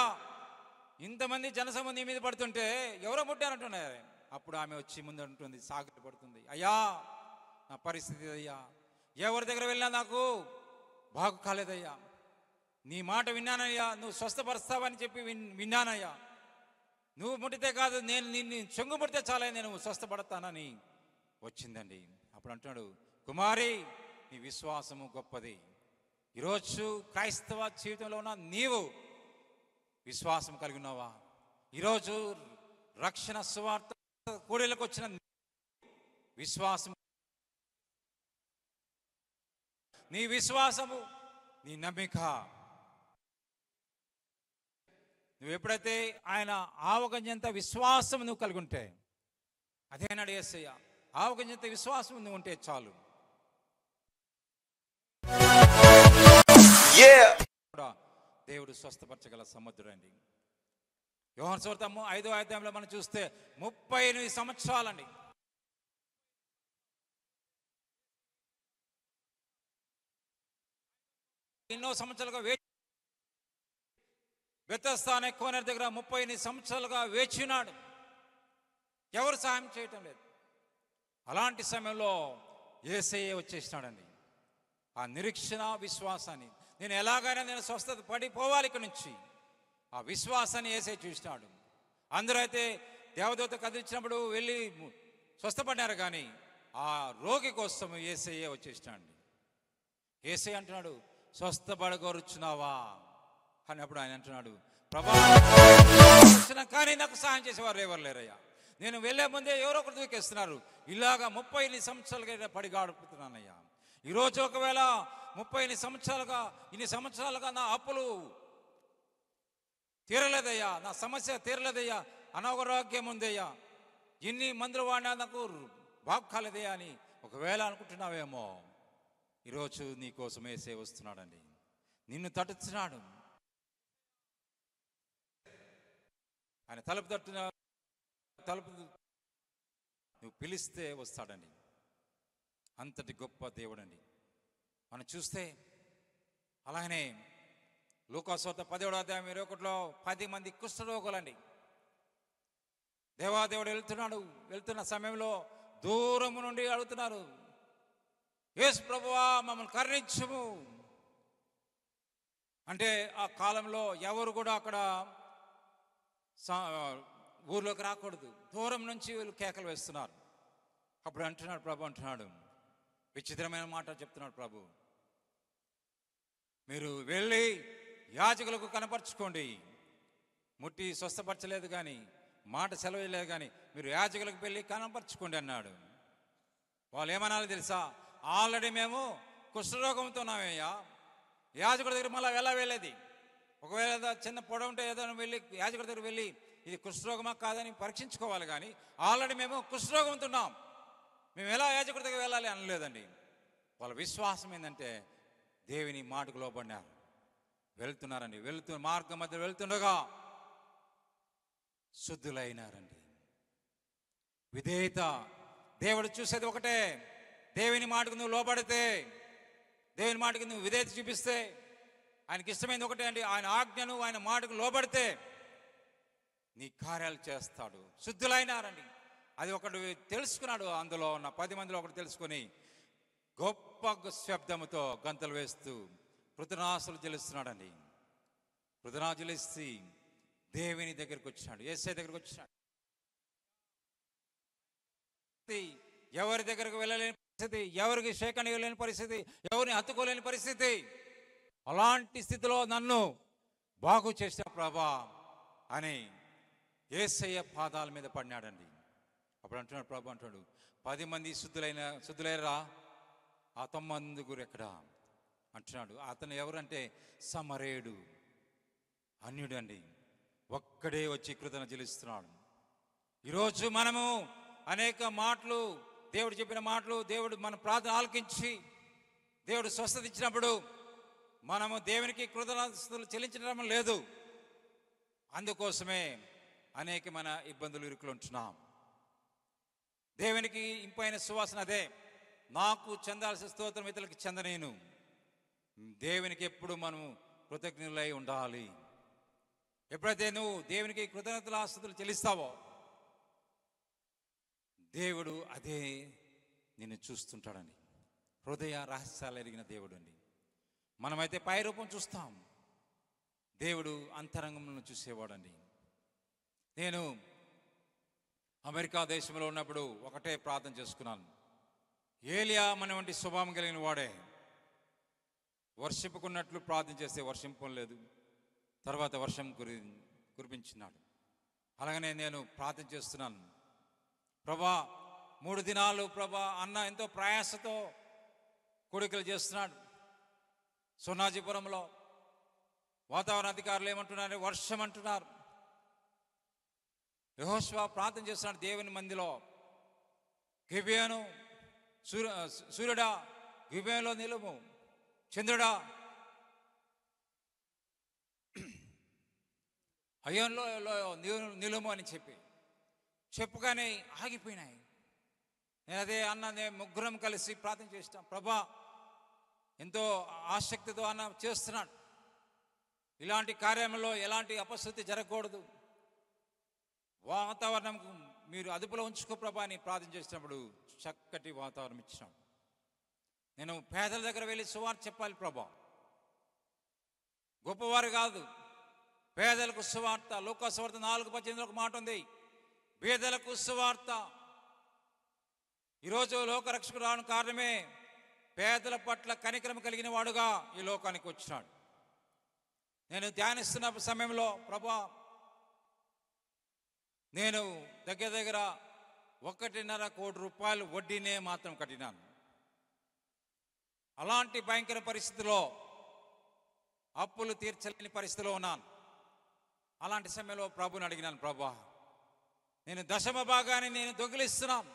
ఇంతమంది జనసమూహం నీ మీద పడుతుంటే ఎవరో ముట్టారంటున్నారు. అప్పుడు ఆమె వచ్చి ముందు అంటుంది, సాగిలి పడుతుంది, అయ్యా నా పరిస్థితి అయ్యా, ఎవరి దగ్గర వెళ్ళినా నాకు బాగు కాలేదయ్యా, నీ మాట విన్నానయ్యా, నువ్వు స్వస్థపరుస్తావని చెప్పి విన్నానయ్యా, నువ్వు ముట్టితే కాదు, నేను నిన్ను చెంగు ముడితే చాలా నేను స్వస్థపడతానని వచ్చిందండి. అప్పుడు అంటున్నాడు, కుమారి నీ విశ్వాసము గొప్పది. ఈరోజు క్రైస్తవ జీవితంలో ఉన్న నీవు విశ్వాసం కలిగి ఉన్నావా? ఈరోజు రక్షణ సువార్త కూడీలకు వచ్చిన విశ్వాసం, నీ విశ్వాసము, నీ నమ్మిక, నువ్వు ఎప్పుడైతే ఆయన ఆవగంజంత విశ్వాసం నువ్వు కలిగి ఉంటే, అదేనాడు యేసయ్య, ఆవగంజంత విశ్వాసం నువ్వు ఉంటే చాలు. దేవుడు స్వస్థపరచగల సముద్రుడండి. యోహాను సువార్త 5వ అధ్యాయంలో మనం చూస్తే 38 సంవత్సరాలండి ఎన్నో సంవత్సరాలుగా బెతస్దా అనే కోనేరు దగ్గర 38 సంవత్సరాలుగా వేచినాడు. ఎవరు సహాయం చేయటం లేదు. అలాంటి సమయంలో యేసయ్య వచ్చేసినాడండి. ఆ నిరీక్షణ విశ్వాసాన్ని, నేను ఎలాగైనా నేను స్వస్థత పడిపోవాలి ఇక్కడి నుంచి, ఆ విశ్వాసాన్ని యేసయ్య చూసినాడు. అందరూ అయితే దేవదూత కదిలించినప్పుడు వెళ్ళి స్వస్థపడ్డారు, కానీ ఆ రోగి కోసం యేసయ్య వచ్చేసినాడు. యేసయ్య అంటున్నాడు, స్వస్థపడగోరుచున్నావా అన్నప్పుడు ఆయన అంటున్నాడు, ప్రభా కానీ నాకు సహాయం చేసేవారు ఎవరు లేరయ్యా, నేను వెళ్ళే ముందే ఎవరో ఒకరు దూకేస్తున్నారు, ఇలాగా 38 సంవత్సరాలుగా పడి గాడుపుతున్నానయ్యా. ఈరోజు ఒకవేళ 38 సంవత్సరాలుగా, ఇన్ని సంవత్సరాలుగా నా అప్పులు తీరలేదయ్యా, నా సమస్య తీరలేదయ్యా, అనారోగ్యం ఉందయ్యా, ఇన్ని మందులు వాడినా నాకు బాగు కాలేదయ్యా అని ఒకవేళ అనుకుంటున్నావేమో, ఈరోజు నీ కోసం యేసయ్య వస్తున్నాడండి. నిన్ను తట్టుతున్నాడు. ఆయన తలుపు నువ్వు పిలిస్తే వస్తాడండి. అంతటి గొప్ప దేవుడండి. మనం చూస్తే అలాగనే లూకాసు వార్త 10వ అధ్యాయం 21లో 10 మంది కుష్ఠరోగులండి. దేవాదేవుడు వెళ్తున్న సమయంలో దూరం నుండి అడుగుతున్నారు, యేసు ప్రభువా మమ్మల్ని కరుణించుము అంటే, ఆ కాలంలో ఎవరు కూడా అక్కడ ఊర్లోకి రాకూడదు, దూరం నుంచి వీళ్ళు కేకలు వేస్తున్నారు. అప్పుడు అంటున్నాడు ప్రభు, అంటున్నాడు విచిత్రమైన మాట చెప్తున్నాడు ప్రభు, మీరు వెళ్ళి యాజకులకు కనపరుచుకోండి. ముట్టి స్వస్థపరచలేదు కానీ, మాట సెలవేయలేదు కానీ, మీరు యాజకులకు వెళ్ళి కనపరుచుకోండి అన్నాడు. వాళ్ళు ఏమనాలో తెలుసా, ఆల్రెడీ మేము కుష్ఠరోగంతో ఉన్నామయ్యా, యాజకుడి దగ్గర మళ్ళీ ఎలా వెళ్ళేది, ఒకవేళ చిన్న పొడవు ఉంటే ఏదైనా వెళ్ళి యాజకుడి దగ్గర వెళ్ళి ఇది కుష్ఠరోగమా కాదని పరీక్షించుకోవాలి, కానీ ఆల్రెడీ మేము కుష్ఠరోగంతో ఉన్నాం, మేము ఎలా యాజకుడి దగ్గర వెళ్ళాలి అనలేదండి. వాళ్ళ విశ్వాసం ఏంటంటే దేవుని మాటకు లోబడినారు, వెళ్తున్నారండి. మార్గం మధ్య వెళ్తుండగా శుద్ధులైనారండి. విధేయత, దేవుడు చూసేది ఒకటే, దేవుని మాటకు నువ్వు లోబడితే, దేవుని మాటకు నువ్వు విధేయత చూపిస్తే, ఆయనకి ఇష్టమైంది ఒకటే అండి, ఆయన ఆజ్ఞను ఆయన మాటకు లోబడితే నీ కార్యాలు చేస్తాడు. శుద్ధులైనారండి. అది ఒకడు తెలుసుకున్నాడు. అందులో ఉన్న 10 మందిలో ఒకటి తెలుసుకొని గొప్ప శబ్దముతో గంతలు వేస్తూ కృతజ్ఞతాస్తుతులు చెల్లిస్తున్నాడండి. కృతజ్ఞతలు చెల్లిసి దేవుని దగ్గరికి వచ్చినాడు, యేసయ్య దగ్గరికి వచ్చినాడు. ఎవరి దగ్గరకు వెళ్ళలేని పరిస్థితి, ఎవరికి షేకని వెళ్ళలేని పరిస్థితి, ఎవరిని హత్తుకోలేని పరిస్థితి, అలాంటి స్థితిలో నన్ను బాగు చేసిన ప్రభా అని యేసయ్య పాదాల మీద పడినాడండి. అప్పుడు అంటున్నాడు ప్రభు, అంటాడు 10 మంది శుద్ధులైనరా, ఆ 9 ఎక్కడ అంటున్నాడు. అతను ఎవరంటే సమరేయుడు, అన్యుడు అండి. ఒక్కడే వచ్చి కృతజ్ఞత చెల్లిస్తున్నాడు. ఈరోజు మనము అనేక మాటలు, దేవుడు చెప్పిన మాటలు, దేవుడు మన ప్రార్థన ఆలకించి దేవుడు స్వస్థత ఇచ్చినప్పుడు మనము దేవునికి కృతజ్ఞతలు చెల్లించడం లేదు. అందుకోసమే అనేకమైన ఇబ్బందులు ఇరుకులు ఉంటున్నాం. దేవునికి ఇంపైన సువాసన అదే, నాకు చెందాల్సిన స్తోత్రం ఇతరులకి చెందనేను. దేవునికి ఎప్పుడు మనము కృతజ్ఞులై ఉండాలి. ఎప్పుడైతే నువ్వు దేవునికి కృతజ్ఞతలు ఆస్తుతులు చెల్లిస్తావో, దేవుడు అదే నిన్ను చూస్తుంటాడండి. హృదయ రహస్యాలు ఎరిగిన దేవుడు అండి. మనమైతే పై రూపం చూస్తాం, దేవుడు అంతరంగంలో చూసేవాడండి. నేను అమెరికా దేశంలో ఉన్నప్పుడు ఒకటే ప్రార్థన చేసుకున్నాను. ఏలియా మన వంటి స్వభావం కలిగిన వాడే. వర్షింపుకున్నట్లు ప్రార్థన చేస్తే వర్షింపం లేదు, తర్వాత వర్షం కురిపించినాడు. అలాగనే నేను ప్రార్థన చేస్తున్నాను, ప్రభా 3 దినాలు ప్రభా అన్న ఎంతో ప్రయాసతో కోడికలు చేస్తున్నాడు. సోనాజీపురంలో వాతావరణ అధికారులు ఏమంటున్నారు? వర్షం అంటున్నారు. యెహోషువ ప్రార్థన చేస్తున్నాడు దేవుని మందిలో. గిబియోను సూర్యుడా గిబియోనులో నిలుము, చంద్రుడా అయ్యోన్లో నిలుము అని చెప్పుగానే ఆగిపోయినాయి. నేను అదే అన్న, నేను ముగ్గురం కలిసి ప్రార్థన చేస్తాం. ప్రభా ఎంతో ఆసక్తితో అన్న చేస్తున్నాడు, ఇలాంటి కార్యంలో ఎలాంటి అపశృతి జరగకూడదు, వాతావరణం మీరు అదుపులో ఉంచుకో ప్రభా అని ప్రార్థన చేసినప్పుడు చక్కటి వాతావరణం ఇచ్చినాం. నేను పేదల దగ్గర వెళ్ళి సువార్త చెప్పాలి ప్రభా, గొప్పవారు కాదు, పేదలకు సువార్త. లోకా సువార్త 4:18 ఒక మాట ఉంది, పేదలకు సువార్త. ఈరోజు లోకరక్షకుడు రావడానికి కారణమే పేదల పట్ల కనికరం కలిగిన వాడుగా ఈ లోకానికి వచ్చినాడు. నేను ధ్యానిస్తున్న సమయంలో ప్రభా నేను దగ్గర 1.5 కోటి రూపాయలు వడ్డీనే మాత్రం కట్టినాను. అలాంటి భయంకర పరిస్థితిలో, అప్పులు తీర్చలేని పరిస్థితిలో ఉన్నాను. అలాంటి సమయంలో ప్రభుని అడిగినాను, ప్రభా నేను దశమ భాగాన్ని నేను దొంగిలిస్తున్నాను,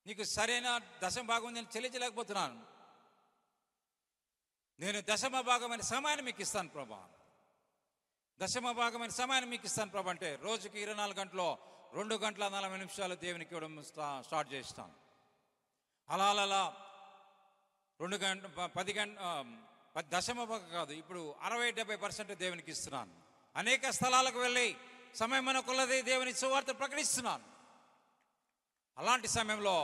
నీకు సరైన దశమ భాగం నేను చెల్లించలేకపోతున్నాను, నేను దశమ భాగమైన సమయాన్ని మీకు ఇస్తాను ప్రభా, దశమ భాగమైన సమయాన్ని మీకు ఇస్తాను ప్రభా అంటే రోజుకి 24 గంటల్లో 2 గంటల 40 నిమిషాలు దేవునికి ఇవ్వడం స్టార్ట్ చేస్తాను. అలా 2 గంటలు 10 గంటల దశమ భాగం కాదు, ఇప్పుడు 60-70% దేవునికి ఇస్తున్నాను. అనేక స్థలాలకు వెళ్ళి సమయం కొలది దేవుని సువార్త ప్రకటిస్తున్నాను. అలాంటి సమయంలో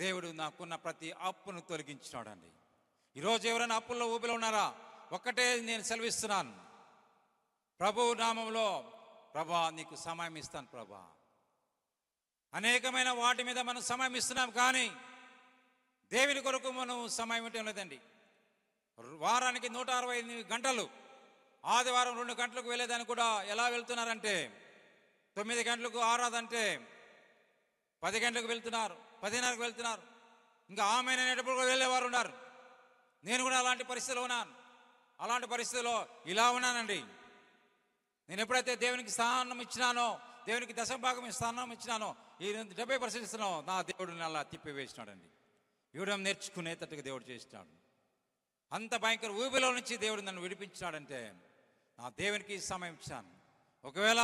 దేవుడు నాకున్న ప్రతి అప్పును తొలగించినాడండి. ఈరోజు ఎవరైనా అప్పుల్లో ఊపిలో ఉన్నారా? ఒక్కటే నేను సెలవిస్తున్నాను, ప్రభువు నామంలో ప్రభా నీకు సమయం ఇస్తాను ప్రభా. అనేకమైన వాటి మీద మనం సమయం ఇస్తున్నాం, కానీ దేవుని కొరకు మనం సమయం ఇవ్వటం లేదండి. వారానికి 168 గంటలు, ఆదివారం 2 గంటలకు వెళ్ళేదాన్ని కూడా ఎలా వెళ్తున్నారంటే 9 గంటలకు ఆరాధంటే 10 గంటలకు వెళ్తున్నారు, 10:30కు వెళ్తున్నారు. ఇంకా ఆమె అనేటప్పుడు కూడా వెళ్ళేవారు ఉన్నారు. నేను కూడా అలాంటి పరిస్థితిలో ఉన్నాను. అలాంటి పరిస్థితిలో ఇలా ఉన్నానండి. నేను ఎప్పుడైతే దేవునికి స్థానం ఇచ్చినానో, దేవునికి దశమ భాగం స్థానం ఇచ్చినానో, ఈ 70% ఇస్తున్నానో, నా దేవుడిని అలా తిప్పివేసినాడండి. ఇవ్వడం నేర్చుకునేటట్టుగా దేవుడు చేసినాడు. అంత భయంకర ఊబిలో నుంచి దేవుడు నన్ను విడిపించినాడంటే నా దేవునికి సమయం ఇచ్చాను. ఒకవేళ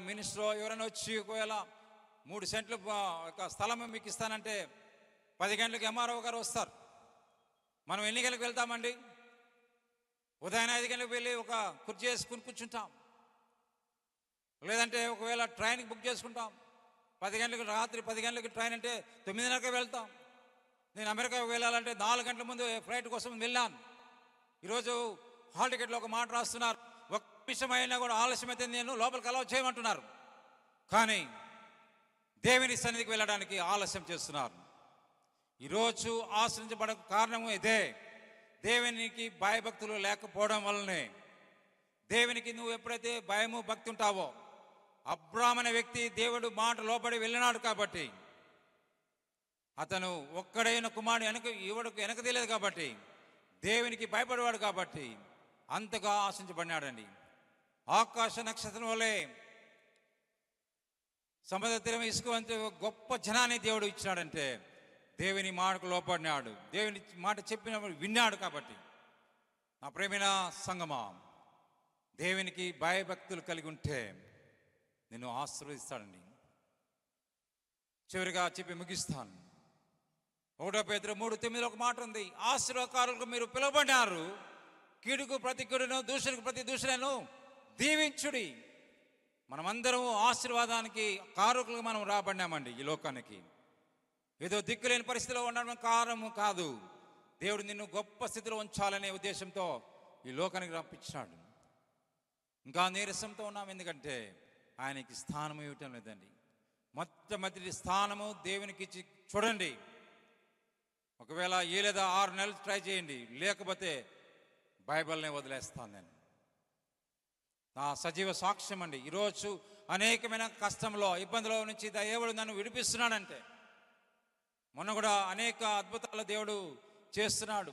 మినిస్టర్ ఎవరైనా వచ్చి ఒకవేళ 3 సెంట్లు ఒక స్థలం మీకు ఇస్తానంటే 10 గంటలకు ఎంఆర్ఓ గారు వస్తారు. మనం ఎన్ని గంటలకు వెళ్తామండి? ఉదయం 5 గంటలకు వెళ్ళి ఒక కుర్చీ వేసుకుని కూర్చుంటాం. లేదంటే ఒకవేళ ట్రైన్కి బుక్ చేసుకుంటాం. 10 గంటలకు, రాత్రి 10 గంటలకు ట్రైన్ అంటే 9:30కే వెళ్తాం. నేను అమెరికాకు వెళ్ళాలంటే 4 గంటల ముందు ఫ్లైట్ కోసం వెళ్ళాను. ఈరోజు హాల్ టికెట్లో ఒక మాట రాస్తున్నారు, 1 నిమిషం అయినా కూడా ఆలస్యమైతే నేను లోపలికి అలౌ చేయమంటున్నారు. కానీ దేవుని సన్నిధికి వెళ్ళడానికి ఆలస్యం చేస్తున్నారు. ఈరోజు ఆశ్రయించబడ కారణము ఇదే, దేవునికి భయభక్తులు లేకపోవడం వల్లనే. దేవునికి నువ్వు ఎప్పుడైతే భయము భక్తి ఉంటావో, అబ్రాహాము అనే వ్యక్తి దేవుడు మాట లోబడి వెళ్ళినాడు కాబట్టి, అతను ఒక్కడైన కుమారుడు వెనక తెలియదు కాబట్టి, దేవునికి భయపడేవాడు కాబట్టి అంతగా ఆశించబడినాడండి. ఆకాశ నక్షత్రం వల్లే సముద్ర తీరం ఇసుక గొప్ప జనాన్ని దేవుడు ఇచ్చినాడంటే దేవుని మాటకు లోపడినాడు, దేవుని మాట చెప్పినప్పుడు విన్నాడు. కాబట్టి నా ప్రేమైన సంగమా, దేవునికి భయభక్తులు కలిగి ఉంటే నిన్ను ఆశీర్వదిస్తాడండి. చివరిగా చెప్పి ముగిస్తాను. 1 పేతురు 3:9 ఒక మాట ఉంది, ఆశీర్వాదకారులకు మీరు పిలువబడినారు, కీడుకు ప్రతి కీడును, దూషణకు ప్రతి దూషణను దీవించుడి. మనమందరం ఆశీర్వాదానికి కారకులుగా మనం రాబడినామండి ఈ లోకానికి. ఏదో దిక్కులేని పరిస్థితిలో ఉండడం కారణము కాదు. దేవుడు నిన్ను గొప్ప స్థితిలో ఉంచాలనే ఉద్దేశంతో ఈ లోకానికి రప్పించాడు. ఇంకా నీరసంతో ఉన్నాం, ఎందుకంటే ఆయనకి స్థానం ఇవ్వటం లేదండి. మొట్టమొదటి స్థానము దేవునికి ఇచ్చి చూడండి. ఒకవేళ ఏ లేదా 6 నెలలు ట్రై చేయండి, లేకపోతే బైబిల్ని వదిలేస్తాను నేను. నా సజీవ సాక్ష్యం అండి. ఈరోజు అనేకమైన కష్టంలో ఇబ్బందుల నుంచి దేవుడు నన్ను విడిపిస్తున్నాడంటే, మొన్న కూడా అనేక అద్భుతాలు దేవుడు చేస్తున్నాడు.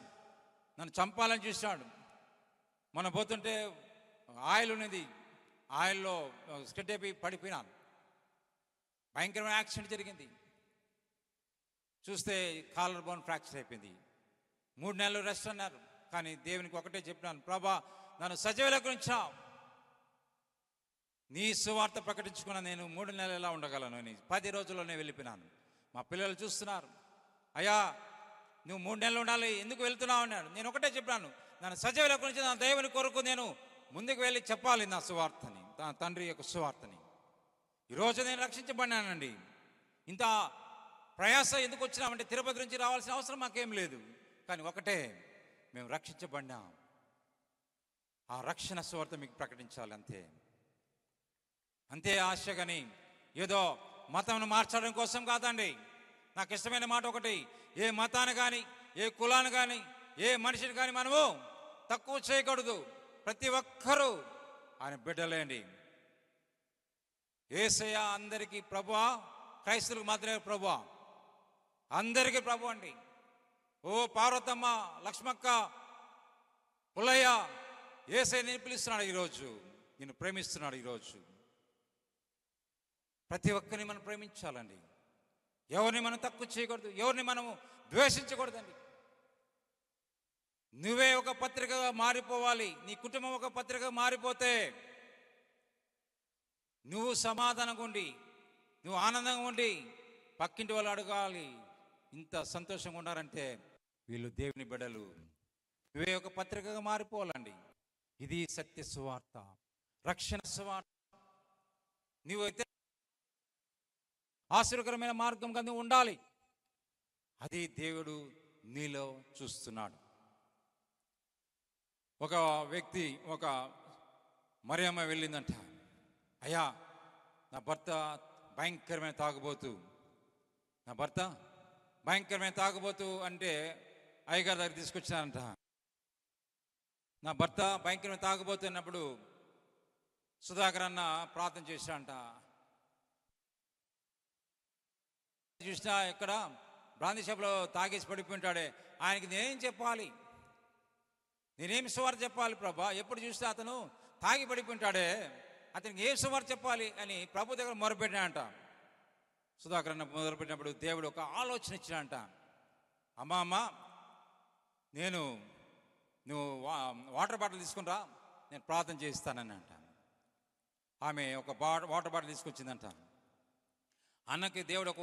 నన్ను చంపాలని చూసినాడు. మొన్న పోతుంటే ఆయిల్ ఉన్నది, ఆయిల్లో స్కిడ్ అయిపోయి పడిపోయినాను. భయంకరమైన యాక్సిడెంట్ జరిగింది. చూస్తే కాలర్ బోన్ ఫ్రాక్చర్ అయిపోయింది. 3 నెలలు రెస్ట్ అన్నారు. కానీ దేవునికి ఒకటే చెప్పినాను, ప్రభా నన్ను సజీవుల గురించి నీ సువార్త ప్రకటించుకున్న నేను 3 నెలలు ఎలా ఉండగలను అని 10 రోజుల్లోనే వెళ్ళిపోయినాను. మా పిల్లలు చూస్తున్నారు, అయ్యా నువ్వు 3 నెలలు ఉండాలి, ఎందుకు వెళ్తున్నావు అన్నాడు. నేను ఒకటే చెప్పాను, నన్ను సజీవుల గురించి నా దేవుని కొరకు నేను ముందుకు వెళ్ళి చెప్పాలి నా సువార్తని, నా తండ్రి యొక్క సువార్తని. ఈరోజు నేను రక్షించబడినానండి. ఇంత ప్రయాస ఎందుకు వచ్చినామంటే తిరుపతి నుంచి రావాల్సిన అవసరం మాకేం లేదు. కానీ ఒకటే, మేము రక్షించబడినాం. ఆ రక్షణ సువార్త మీకు ప్రకటించాలి, అంతే అంతే ఆశ. కానీ ఏదో మతంను మార్చడం కోసం కాదండి. నాకు ఇష్టమైన మాట ఒకటి, ఏ మతాన్ని కానీ ఏ కులాన్ని కానీ ఏ మనిషిని కానీ మనము తక్కువ చేయకూడదు. ప్రతి ఒక్కరూ ఆయన బిడ్డలేండి. యేసయ్య అందరికీ ప్రభువా, క్రైస్తవులకు మాత్రమే ప్రభువా, అందరికీ ప్రభు అండి. ఓ పార్వతమ్మ, లక్ష్మక్క, పుల్లయ్య, యేసయ్య నేను పిలుస్తున్నాడు ఈరోజు, నేను ప్రేమిస్తున్నాడు ఈరోజు. ప్రతి ఒక్కరిని మనం ప్రేమించాలండి. ఎవరిని మనం తక్కువ చేయకూడదు, ఎవరిని మనము ద్వేషించకూడదండి. నువ్వే ఒక పత్రికగా మారిపోవాలి. నీ కుటుంబం ఒక పత్రికగా మారిపోతే నువ్వు సమాధానంగా ఉండి, నువ్వు ఆనందంగా ఉండి పక్కింటి వాళ్ళు అడగాలి, ఇంత సంతోషంగా ఉన్నారంటే వీళ్ళు దేవుని బిడ్డలు. నువ్వే ఒక పత్రికగా మారిపోవాలండి. ఇది సత్య సువార్త, రక్షణ సువార్త. నువ్వైతే ఆశీర్వకరమైన మార్గం కింద ఉండాలి. అది దేవుడు నీలో చూస్తున్నాడు. ఒక వ్యక్తి, ఒక మరియమ్మ వెళ్ళిందంట, అయ్యా నా భర్త భయంకరమైన తాగుబోతు, నా భర్త భయంకరమైన తాగుబోతు అంటే అయ్యగారి దగ్గర తీసుకొచ్చానంట. నా భర్త భయంకరమైన తాగుబోతు అన్నప్పుడు సుధాకర్ అన్న ప్రార్థన చేశాడంట. చూసినా ఇక్కడ బ్రాందీ షాప్లో తాగేసి పడిపోయింటాడే, ఆయనకి నేనేం చెప్పాలి, నేనేం సువార్త చెప్పాలి ప్రభా? ఎప్పుడు చూస్తే అతను తాగి పడిపోయింటాడే, అతనికి ఏం సువార్త చెప్పాలి అని ప్రభు దగ్గర మొరపెట్టినాడంట. సుధాకర్ అన్న మొదలుపెట్టినప్పుడు దేవుడు ఒక ఆలోచన ఇచ్చినాడంట. అమ్మ నువ్వు వాటర్ బాటిల్ తీసుకునిరా, నేను ప్రార్థన చేయిస్తానని అంట. ఆమె ఒక వాటర్ బాటిల్ తీసుకొచ్చిందంట. అన్నకి దేవుడు ఒక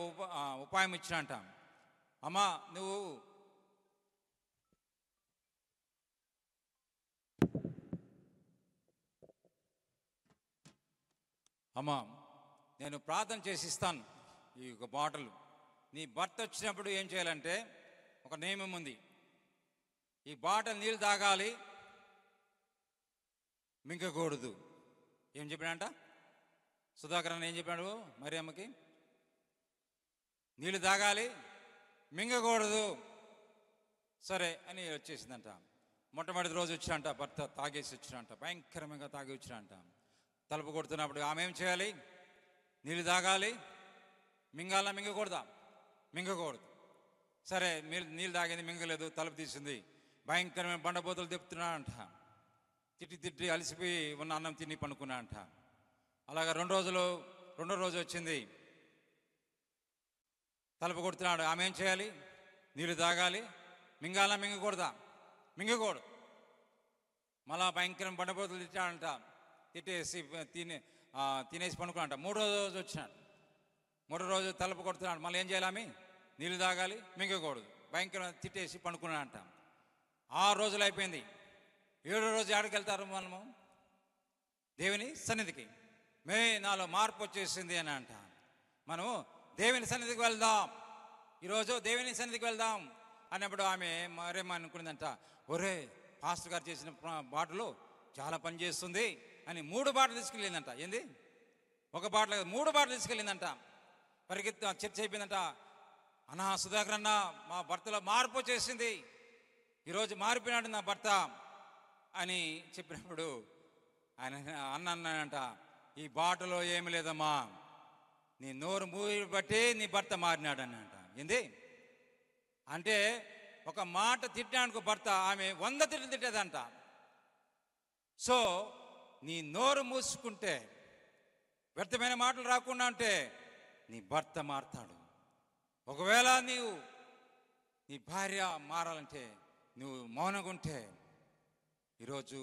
ఉపాయం ఇచ్చినంట. అమ్మా నువ్వు అమ్మా నేను ప్రార్థన చేసి ఇస్తాను, ఈ ఒక బాటిల్ నీ భర్త వచ్చినప్పుడు ఏం చేయాలంటే ఒక నియమం ఉంది, ఈ బాటిల్ నీళ్ళు తాగాలి, మింగకూడదు. ఏం చెప్పాడంట సుధాకర్ అన్న? ఏం చెప్పాడు మరి అమ్మకి? నీళ్ళు తాగాలి, మింగకూడదు. సరే అని వచ్చేసిందంట. మొట్టమొదటి రోజు వచ్చినంట, భర్త తాగేసి వచ్చినంట, భయంకరంగా తాగి వచ్చినంట. తలుపు కొడుతున్నప్పుడు ఆమె ఏం చేయాలి? నీళ్ళు తాగాలి, మింగాలా మింగకూడదా? మింగకూడదు. సరే నీళ్ళు తాగింది, మింగలేదు, తలుపు తీసింది, భయంకరమైన బండబోతులు తిప్పుతున్నాడంట. తిట్టి అలసిపోయి ఉన్న అన్నం తిని పనుకున్నాడంట. అలాగా రెండో రోజు వచ్చింది, తలుపు కొడుతున్నాడు. ఆమె ఏం చేయాలి? నీళ్ళు తాగాలి, మింగాలా మింగకూడదా? మింగకూడదు. మళ్ళా భయంకరం బండబోతులు తిట్టాడంట. తిట్టేసి తినేసి పనుకున్నాడంట. మూడో రోజు వచ్చినాడు. మూడో రోజు తలుపు కొడుతున్నాడు. మళ్ళీ ఏం చేయాలి? ఆమె నీళ్ళు తాగాలి, మింగకూడదు, భయంకరం తిట్టేసి పనుకున్నాడంట. 6 రోజులు అయిపోయింది. 7వ రోజు ఎక్కడికి వెళ్తారు మనము? దేవుని సన్నిధికి. నాలో మార్పు వచ్చేసింది అని అంట. మనం దేవుని సన్నిధికి వెళ్దాం, ఈరోజు దేవుని సన్నిధికి వెళ్దాం అన్నప్పుడు ఆమె మరేమనుకున్నదంట, ఒరే పాస్టర్ గారు చేసిన బాటలు చాలా పని చేస్తుంది అని 3 బాటలు తీసుకెళ్ళిందంట. ఏంది, ఒక బాటలు 3 బాటలు తీసుకెళ్ళిందంట. పరిగెత్తి చర్చ అయిపోయిందంట. అన్నా సుధాకర్ అన్న, మా భర్తలో మార్పు వచ్చేసింది, ఈరోజు మారిపోయినాడు నా భర్త అని చెప్పినప్పుడు ఆయన అన్నానంట, ఈ బాటలో ఏమి లేదమ్మా, నీ నోరు మూయి బట్టి నీ భర్త మారినాడు అన్నంట. ఏంది అంటే ఒక మాట తిట్టానుకో భర్త, ఆమె 100 తిట్లు తిట్టేదంట. సో నీ నోరు మూసుకుంటే, వ్యర్థమైన మాటలు రాకుండా ఉంటే నీ భర్త మారతాడు. ఒకవేళ నీ భార్య మారాలంటే నువ్వు మౌనంగా ఉంటే ఈరోజు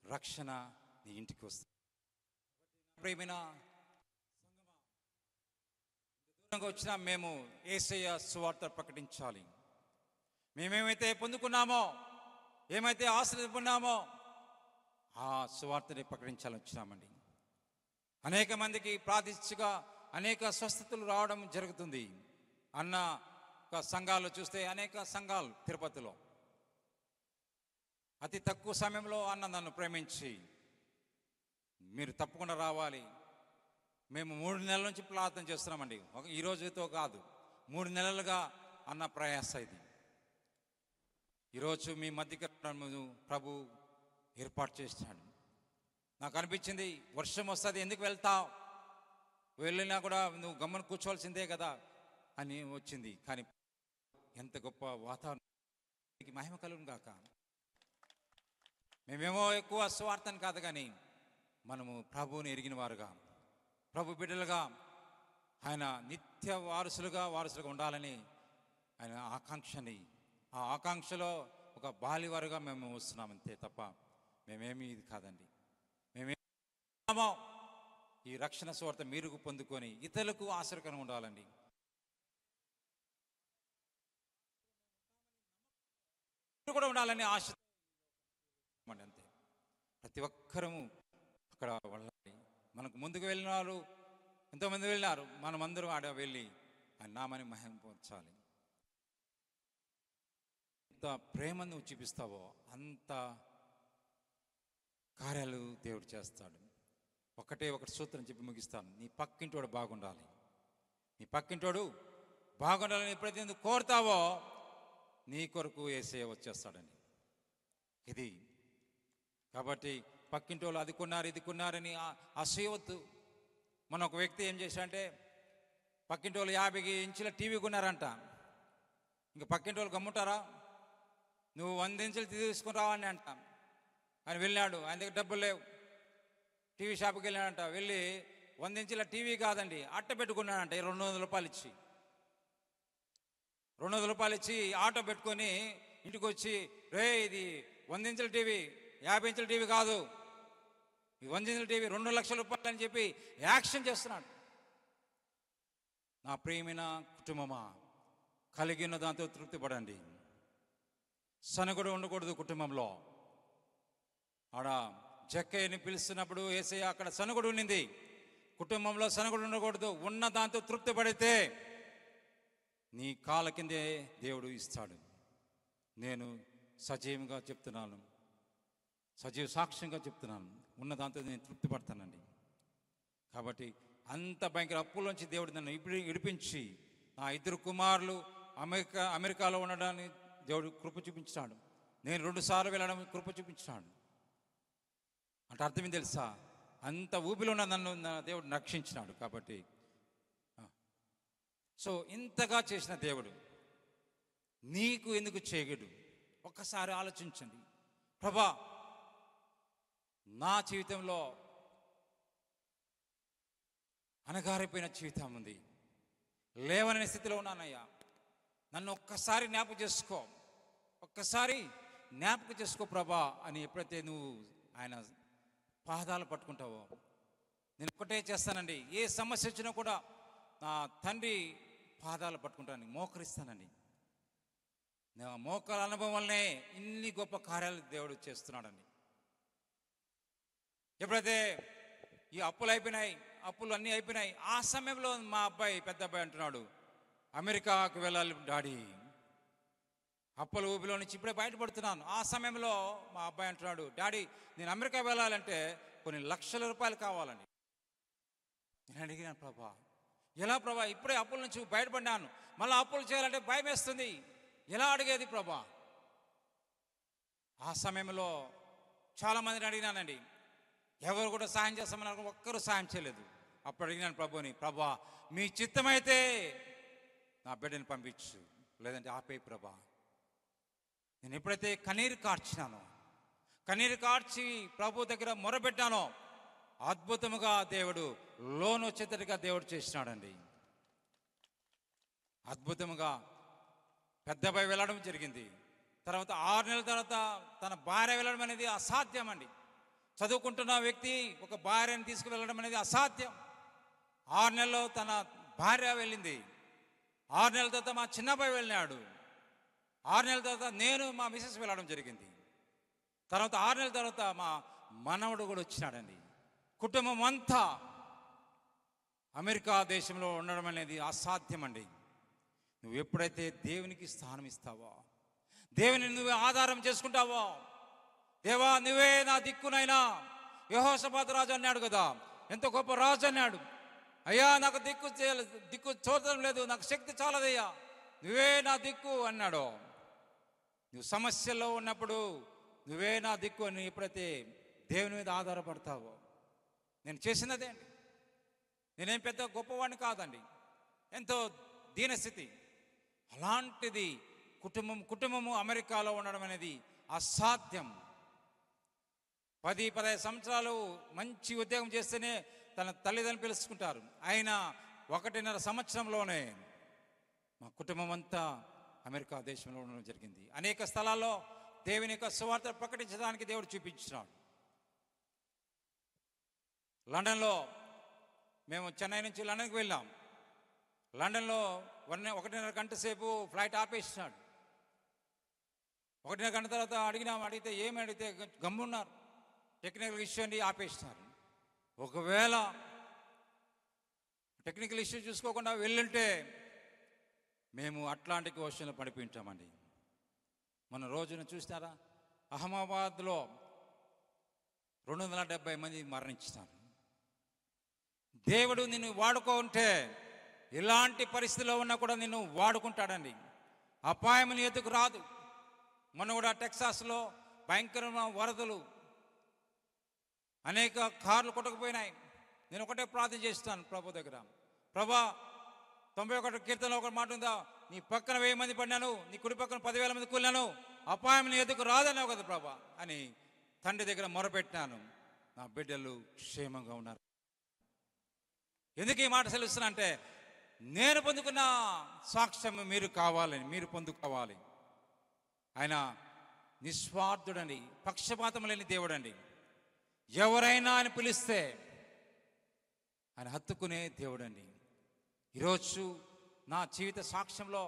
రక్షణ నీ ఇంటికి వస్తుంది. ప్రియమైన దూరంగా వచ్చినా మేము యేసయ్య సువార్త ప్రకటించాలి. మేమేమైతే పొందుకున్నామో, ఏమైతే ఆశ్రయించుకున్నామో ఆ సువార్తని ప్రకటించాలని వచ్చినామండి. అనేక మందికి ప్రాతిష్ఠిగా అనేక స్వస్థతలు రావడం జరుగుతుంది. అన్న సంఘాలు చూస్తే అనేక సంఘాలు తిరుపతిలో అతి తక్కువ సమయంలో అన్న నన్ను ప్రేమించి మీరు తప్పకుండా రావాలి, మేము 3 నెలల నుంచి ప్రార్థన చేస్తున్నామండి, ఈ రోజుతో కాదు 3 నెలలుగా అన్న ప్రయాస ఇది. ఈరోజు మీ మధ్యకి ప్రభు ఏర్పాటు చేసినాడు. నాకు అనిపించింది వర్షం వస్తుంది ఎందుకు వెళ్తావు, వెళ్ళినా కూడా నువ్వు గమ్మన కూర్చోవలసిందే కదా అని వచ్చింది. కానీ ఎంత గొప్ప వాతావరణం, మహిమ కలుగును గాక. మేమేమో ఎక్కువ స్వార్థం కాదు, కానీ మనము ప్రభువుని ఎరిగిన వారుగా, ప్రభు బిడ్డలుగా, ఆయన నిత్య వారసులుగా ఉండాలని ఆయన ఆకాంక్షని, ఆ ఆకాంక్షలో ఒక బాలివారుగా మేము వస్తున్నాం అంతే తప్ప మేమేమి ఇది కాదండి. మేమేమో ఈ రక్షణ స్వార్థ మీరు పొందుకొని ఇతరులకు ఆశ్రయకరంగా ఉండాలండి. కూడా ఉండాలని ఆశ అంతే. ప్రతి ఒక్కరము అక్కడ వెళ్ళాలి. మనకు ముందుకు వెళ్ళిన వాళ్ళు ఎంతోమంది వెళ్ళినారు, మనమందరం ఆడ వెళ్ళి ఆయన నామాన్ని మహిమపరచాలి. ఎంత ప్రేమను నువ్వు చూపిస్తావో అంత కార్యాలు దేవుడు చేస్తాడు. ఒకటి సూత్రం చెప్పి ముగిస్తాను. నీ పక్కింటోడు బాగుండాలి. నీ పక్కింటోడు బాగుండాలని ఎప్పుడైతే నువ్వు కోరుతావో నీ కొరకు యేసయ్య వచ్చేస్తాడని ఇది. కాబట్టి పక్కింటోళ్ళు అది కొన్నారు ఇది కొన్నారని అసూయవద్దు. మన ఒక వ్యక్తి ఏం చేశాడంటే పక్కింటోళ్ళు 50 ఇంచుల టీవీ కొన్నారంట. ఇంకా పక్కింటోళ్ళు గమ్ముంటారా, నువ్వు 100 ఇంచులు తీసుకుని రావని అంట. ఆయన వెళ్ళాడు, ఆయన దగ్గర డబ్బులు లేవు, టీవీ షాప్కి వెళ్ళాడంట. వెళ్ళి 100 ఇంచుల టీవీ కాదండి అట్ట పెట్టుకున్నాడంట 200 రూపాయలు ఇచ్చి. 200 రూపాయలు ఇచ్చి ఆటో పెట్టుకొని ఇంటికి వచ్చి, రే ఇది 100 ఇంచుల టీవీ 50 ఇంచుల టీవీ కాదు, ఈ 100 ఇంచుల టీవీ 2 లక్షల రూపాయలు అని చెప్పి యాక్షన్ చేస్తున్నాడు. నా ప్రియమైన కుటుంబమా, కలిగిన దాంతో తృప్తి పడండి. సనగుడు ఉండకూడదు కుటుంబంలో. ఆడ జక్కయ్యని పిలుస్తున్నప్పుడు యేసయ్య అక్కడ సనగుడు ఉండింది. కుటుంబంలో సనగుడు ఉండకూడదు. ఉన్న దాంతో తృప్తి పడితే నీ కాళ్ళ కిందే దేవుడు ఇస్తాడు. నేను సజీవంగా చెప్తున్నాను, సజీవ సాక్ష్యంగా చెప్తున్నాను, ఉన్న దాంతో నేను తృప్తి పడతానండి. కాబట్టి అంత భయంకర అప్పుల్లోంచి దేవుడు నన్ను ఇప్పుడు విడిపించి నా 2 కుమారులు అమెరికాలో ఉండడాన్ని దేవుడు కృప చూపించాడు. నేను 2 సార్లు వెళ్ళడం కృప చూపించాడు. అంటే అర్థం తెలుసా, అంత ఊపిలో నన్ను దేవుడు రక్షించినాడు. కాబట్టి సో ఇంతగా చేసిన దేవుడు నీకు ఎందుకు చేయగడు? ఒక్కసారి ఆలోచించండి. ప్రభా, నా జీవితంలో అనగారిపోయిన జీవితం ఉంది, లేవననే స్థితిలో ఉన్నానయ్యా, నన్ను ఒక్కసారి జ్ఞాపకం చేసుకో, ఒక్కసారి జ్ఞాపకం చేసుకో ప్రభా అని ఎప్పుడైతే నువ్వు ఆయన పాదాలు పట్టుకుంటావో, నేను ఒక్కటే చేస్తానండి. ఏ సమస్య వచ్చినా కూడా నా తండ్రి పాదాలు పట్టుకుంటాను, మోకరిస్తానండి. నా మోకాల అనుభవం వల్లనే ఇన్ని గొప్ప కార్యాలు దేవుడు చేస్తున్నాడండి. ఎప్పుడైతే ఈ అప్పులు అయిపోయినాయి, అప్పులు అన్నీ అయిపోయినాయి. ఆ సమయంలో మా అబ్బాయి, పెద్ద అబ్బాయి అంటున్నాడు, అమెరికాకు వెళ్ళాలి డాడీ, అప్పుల ఊబిలో నుంచి ఇప్పుడే బయటపడుతున్నాను. ఆ సమయంలో మా అబ్బాయి అంటున్నాడు, డాడీ నేను అమెరికా వెళ్ళాలంటే కొన్ని లక్షల రూపాయలు కావాలని. నేను అడిగినాను, ప్రభా ఎలా ప్రభా, ఇప్పుడే అప్పుల నుంచి బయటపడినాను, మళ్ళీ అప్పులు చేయాలంటే భయం వేస్తుంది, ఎలా అడిగేది ప్రభా? ఆ సమయంలో చాలామందిని అడిగినానండి, ఎవరు కూడా సాయం చేస్తామన్నారు, ఒక్కరు సాయం చేయలేదు. అప్పుడు అడిగినాను ప్రభుని, ప్రభా మీ చిత్తమైతే నా బిడ్డని పంపించు, లేదంటే ఆపే ప్రభా. నేను ఎప్పుడైతే కన్నీరు కార్చినానో, కన్నీరు కార్చి ప్రభు దగ్గర మొరపెట్టానో, అద్భుతముగా దేవుడు లోన్ వచ్చేటట్టుగా దేవుడు చేసినాడండి. అద్భుతముగా పెద్ద అబ్బాయి వెళ్ళడం జరిగింది. తర్వాత 6 నెలల తర్వాత తన భార్య వెళ్ళడం అనేది అసాధ్యం అండి. చదువుకుంటున్న వ్యక్తి ఒక భార్యను తీసుకువెళ్ళడం అనేది అసాధ్యం. 6 నెలల్లో తన భార్య వెళ్ళింది. 6 నెలల తర్వాత మా చిన్నబ్బాయి వెళ్ళినాడు. 6 నెలల తర్వాత నేను మా మిసెస్ వెళ్ళడం జరిగింది. తర్వాత 6 నెలల తర్వాత మా మనవడు కూడా వచ్చినాడండి. కుటుంబం అంతా అమెరికా దేశంలో ఉండడం అనేది అసాధ్యం అండి. నువ్వు ఎప్పుడైతే దేవునికి స్థానం ఇస్తావో, దేవుని నువ్వే ఆధారం చేసుకుంటావో, దేవా నువ్వే నా దిక్కునైనా, యెహోషాపాతు రాజు అన్నాడు కదా, ఎంత గొప్ప రాజు అన్నాడు, అయ్యా నాకు దిక్కు చూడటం లేదు, నాకు శక్తి చాలదయ్యా, నువ్వే నా దిక్కు అన్నాడు. నువ్వు సమస్యల్లో ఉన్నప్పుడు నువ్వే నా దిక్కు అని ఎప్పుడైతే దేవుని మీద ఆధారపడతావో, నేను చేసినదే అండి. నేనేం పెద్ద గొప్పవాడిని కాదండి, ఎంతో దీనస్థితి. అలాంటిది కుటుంబము అమెరికాలో ఉండడం అనేది అసాధ్యం. 10-15 సంవత్సరాలు మంచి ఉద్యోగం చేస్తేనే తన తల్లిదండ్రులు పిలుచుకుంటారు. ఆయన 1.5 సంవత్సరంలోనే మా కుటుంబం అంతా అమెరికా దేశంలో ఉండడం జరిగింది. అనేక స్థలాల్లో దేవుని యొక్క సువార్త ప్రకటించడానికి దేవుడు చూపించినాడు. లండన్లో మేము చెన్నై నుంచి లండన్కి వెళ్ళాం. లండన్లో 1.5 గంట సేపు ఫ్లైట్ ఆపేసినాడు. 1.5 గంట తర్వాత అడిగితే ఏమి అడిగితే గమ్మున్నారు, టెక్నికల్ ఇష్యూ అండి ఆపేసినారు. ఒకవేళ టెక్నికల్ ఇష్యూ చూసుకోకుండా వెళ్ళుంటే మేము అట్లాంటిక్ ఓషన్లో పడిపోయింటామండి. మన రోజున చూసినారా, అహ్మదాబాద్లో 270 మంది మరణించినారు. దేవుడు నిన్ను వాడుకుంటే ఎలాంటి పరిస్థితిలో ఉన్నా కూడా నిన్ను వాడుకుంటాడండి. అపాయం నీ ఎదుకు రాదు. మొన్న కూడా టెక్సాస్లో భయంకరమైన వరదలు, అనేక కార్లు కొట్టుకుపోయినాయి. నేను ఒకటే ప్రార్థన చేస్తాను ప్రభు దగ్గర, ప్రభా 91 కీర్తనలో ఒక మాట ఉందా, నీ పక్కన 1000 మంది పడినాను, నీ కుడి పక్కన 10,000 మంది కూలినాను, అపాయం నీ ఎదుకు రాదన్నావు కదా ప్రభా అని తండ్రి దగ్గర మొరపెట్టినాను. నా బిడ్డలు క్షేమంగా ఉన్నారు. ఎందుకు ఈ మాట సెలవుస్తున్నా అంటే, నేను పొందుకున్న సాక్ష్యం మీరు కావాలని, మీరు పొందుకోవాలి. ఆయన నిస్వార్థుడండి, పక్షపాతం లేని దేవుడండి. ఎవరైనా ఆయన పిలిస్తే ఆయన హత్తుకునే దేవుడండి. ఈరోజు నా జీవిత సాక్ష్యంలో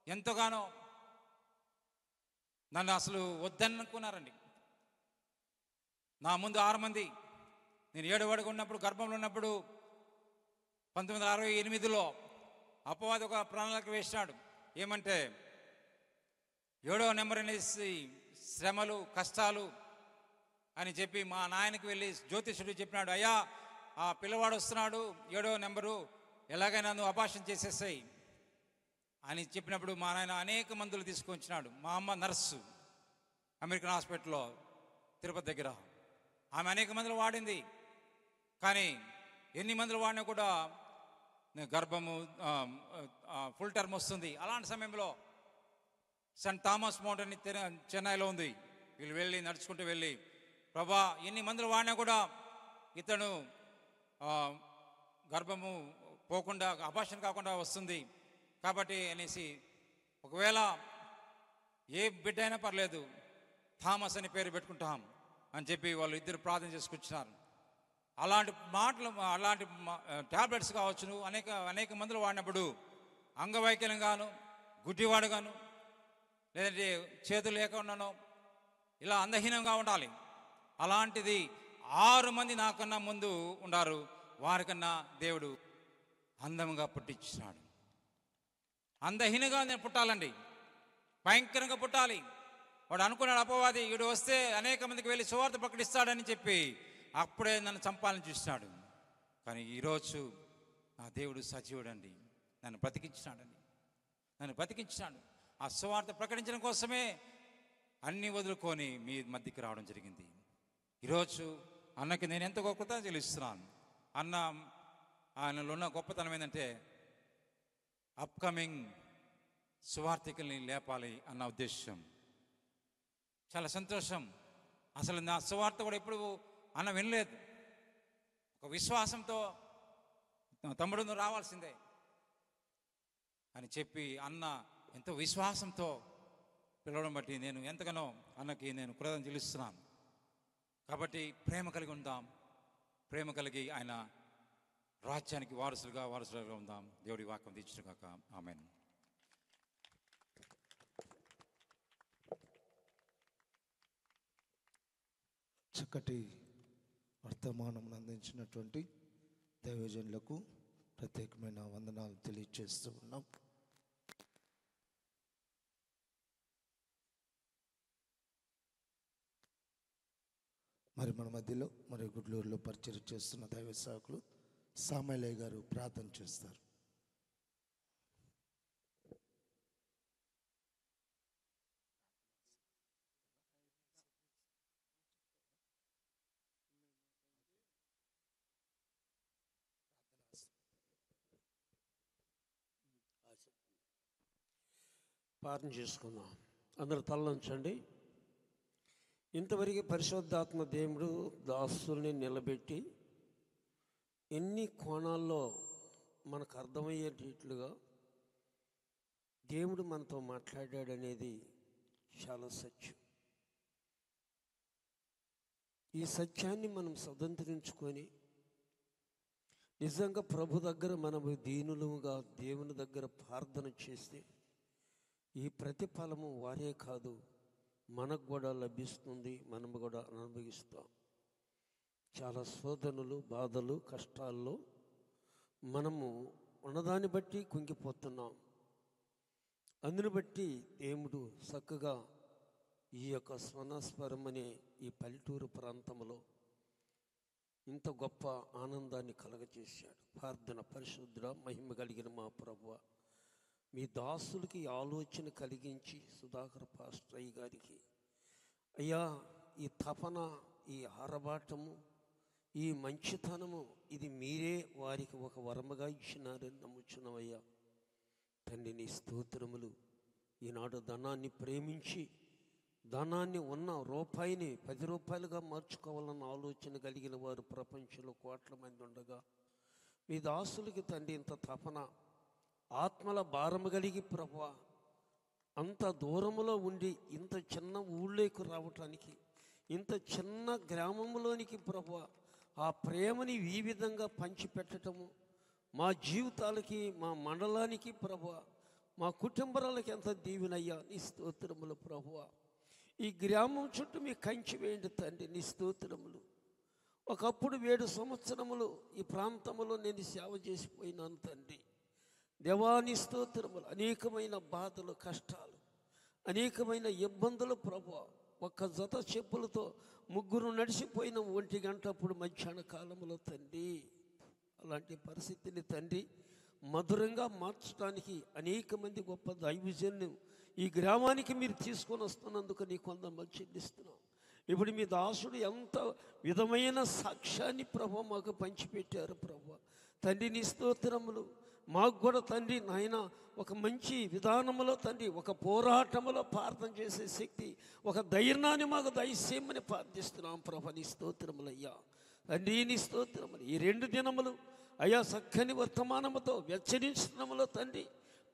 ఎంతగానో నన్ను అసలు వద్దనుకున్నారండి. నా ముందు 6 మంది, నేను 7 అడుగు ఉన్నప్పుడు, గర్భంలో ఉన్నప్పుడు 1968లో అపవాది ఒక ప్రణాళిక వేసినాడు. ఏమంటే 7వ నెంబర్ అనేసి శ్రమలు, కష్టాలు అని చెప్పి మా నాయనకి వెళ్ళి జ్యోతిషుడు చెప్పినాడు, అయ్యా ఆ పిల్లవాడు వస్తున్నాడు 7వ నెంబరు, ఎలాగైనా నువ్వు అబార్షన్ చేసేసాయి అని చెప్పినప్పుడు మా నాయన అనేక మందులు తీసుకొచ్చినాడు. మా అమ్మ నర్సు అమెరికన్ హాస్పిటల్లో తిరుపతి దగ్గర, ఆమె అనేక మందులు వాడింది. కానీ ఎన్ని మందులు వాడినా కూడా గర్భము ఫుల్ టర్మ్ వస్తుంది. అలాంటి సమయంలో సెంట్ థామస్ మౌంట్ అని చెన్నైలో ఉంది. వీళ్ళు వెళ్ళి నడుచుకుంటూ వెళ్ళి, ప్రభా ఎన్ని మందులు వాడినా కూడా ఇతను గర్భము పోకుండా, అబార్షన్ కాకుండా వస్తుంది కాబట్టి అనేసి, ఒకవేళ ఏ బిడ్డ అయినా పర్లేదు థామస్ అని పేరు పెట్టుకుంటాం అని చెప్పి వాళ్ళు ఇద్దరు ప్రార్థన చేసుకొచ్చినారు. అలాంటి మాటలు, అలాంటి ట్యాబ్లెట్స్ కావచ్చును, అనేక మందులు వాడినప్పుడు అంగవైకల్యంగాను, గుడ్డివాడుగాను, లేదంటే చేతులు లేకుండానో ఇలా అందహీనంగా ఉండాలి. అలాంటిది 6 మంది నాకన్నా ముందు ఉండారు, వారికన్నా దేవుడు అందంగా పుట్టించినాడు. అందహీనగా నేను పుట్టాలండి, భయంకరంగా పుట్టాలి. వాడు అనుకున్నాడు అపవాది, వీడు వస్తే అనేక మందికి వెళ్ళి సువార్త ప్రకటిస్తాడని చెప్పి అప్పుడే నన్ను చంపాలని చూసినాడు. కానీ ఈరోజు నా దేవుడు సజీవుడండి, నన్ను బ్రతికించినాడు. ఆ సువార్త ప్రకటించడం కోసమే అన్ని వదులుకొని మీ మధ్యకి రావడం జరిగింది. ఈరోజు అన్నకి నేను ఎంతో కృతజ్ఞత చెల్లిస్తున్నాను. అన్న ఆయనలో ఉన్న గొప్పతనం ఏంటంటే అప్కమింగ్ సువార్థికుల్ని లేపాలి అన్న ఉద్దేశం. చాలా సంతోషం. అసలు నా సువార్త కూడా ఎప్పుడు అన్న వినలేదు. ఒక విశ్వాసంతో తమ్ముడు నువ్వు రావాల్సిందే అని చెప్పి అన్న ఎంతో విశ్వాసంతో పిలవడం బట్టి నేను ఎంతగానో అన్నకి నేను కృతజ్ఞత చెల్లిస్తున్నాను. కాబట్టి ప్రేమ కలిగి ఉందాం, ప్రేమ కలిగి ఆయన రాజ్యానికి వారసులుగా ఉందాం. దేవుడి వాక్యం తీర్చును కాక. ఆమేన్. చక్కటి వర్తమానం అందించినటువంటి దైవజనులకు ప్రత్యేకమైన వందనాలు తెలియజేస్తూ ఉన్నాం. మరి మన మధ్యలో మరి గుడ్లూరులో పరిచయం చేస్తున్న దైవ సేవకులు సామయ్య గారు ప్రార్థన చేస్తారు. ప్రార్థన చేసుకుందాం. అందరూ తలలోంచండి. ఇంతవరకు పరిశుద్ధాత్మ దేవుడు దాసుల్ని నిలబెట్టి ఎన్ని కోణాల్లో మనకు అర్థమయ్యేటట్లుగా దేవుడు మనతో మాట్లాడాడనేది చాలా సత్యం. ఈ సత్యాన్ని మనం సదంతరించుకొని నిజంగా ప్రభు దగ్గర మనము దీనులుగా దేవుని దగ్గర ప్రార్థన చేస్తే ఈ ప్రతిఫలము వారే కాదు, మనకు కూడా లభిస్తుంది, మనము కూడా అనుభవిస్తాం. చాలా శోధనలు, బాధలు, కష్టాల్లో మనము ఉన్నదాన్ని బట్టి కుంగిపోతున్నాం. అందుని బట్టి దేవుడు చక్కగా ఈ యొక్క స్వనస్వరం అనే ఈ పల్లెటూరు ప్రాంతంలో ఇంత గొప్ప ఆనందాన్ని కలగజేశాడు. ప్రార్థన. పరిశుద్ధుడా, మహిమ కలిగిన మా ప్రభువా, మీ దాసులకి ఆలోచన కలిగించి సుధాకర్ పాస్టర్ అయ్య గారికి అయ్యా ఈ తపన, ఈ ఆరబాటము, ఈ మంచితనము ఇది మీరే వారికి ఒక వరముగా ఇచ్చినారని నమ్ముచున్నామయ్యా. తండ్రి నీ స్తోత్రములు. ఈనాడు ధనాన్ని ప్రేమించి ధనాన్ని ఉన్న రూపాయిని 10 రూపాయలుగా మార్చుకోవాలన్న ఆలోచన కలిగిన వారు ప్రపంచంలో కోట్ల మంది ఉండగా మీ దాసులకి తండ్రి ఇంత తపన, ఆత్మల భారము కలిగి ప్రభువా అంత దూరములో ఉండి ఇంత చిన్న ఊళ్ళోకి రావటానికి, ఇంత చిన్న గ్రామంలోనికి ప్రభువా ఆ ప్రేమని ఈ విధంగా పంచిపెట్టడము మా జీవితాలకి, మా మండలానికి ప్రభువా, మా కుటుంబాలకి ఎంత దీవెనయ్యా. నీ స్తోత్రములు ప్రభువా. ఈ గ్రామం చుట్టూ మీ కంచి వేయండి తండ్రి. నీ స్తోత్రములు. ఒకప్పుడు 7 సంవత్సరములు ఈ ప్రాంతంలో నేను సేవ చేసిపోయినాను తండ్రి. దేవాని స్తోత్రములు. అనేకమైన బాధలు, కష్టాలు, అనేకమైన ఇబ్బందులు ప్రభువా. ఒక్క జత చెప్పులతో 3 నడిచిపోయిన 1 గంట అప్పుడు మధ్యాహ్న కాలంలో తండ్రి. అలాంటి పరిస్థితిని తండ్రి మధురంగా మార్చడానికి అనేక మంది గొప్ప దైవజన్యం ఈ గ్రామానికి మీరు తీసుకొని వస్తున్నందుకు నీ కొందరు చెల్లిస్తున్నాం. ఇప్పుడు మీ దాసుడు ఎంత విధమైన సాక్ష్యాన్ని ప్రభు మాకు పంచిపెట్టారు ప్రభు. తండ్రి నీ స్తోత్రములు. మాకు కూడా తండ్రి నాయన ఒక మంచి విధానంలో తండ్రి, ఒక పోరాటంలో ప్రార్థన చేసే శక్తి, ఒక ధైర్యాన్ని మాకు దయచేయమని ప్రార్థిస్తున్నాం ప్రభు. నీ స్తోత్రములయ్యా. తండ్రి నీ స్తోత్రములు. ఈ 2 దినములు అయ్యా చక్కని వర్తమానముతో వెచ్చరించడంలో తండ్రి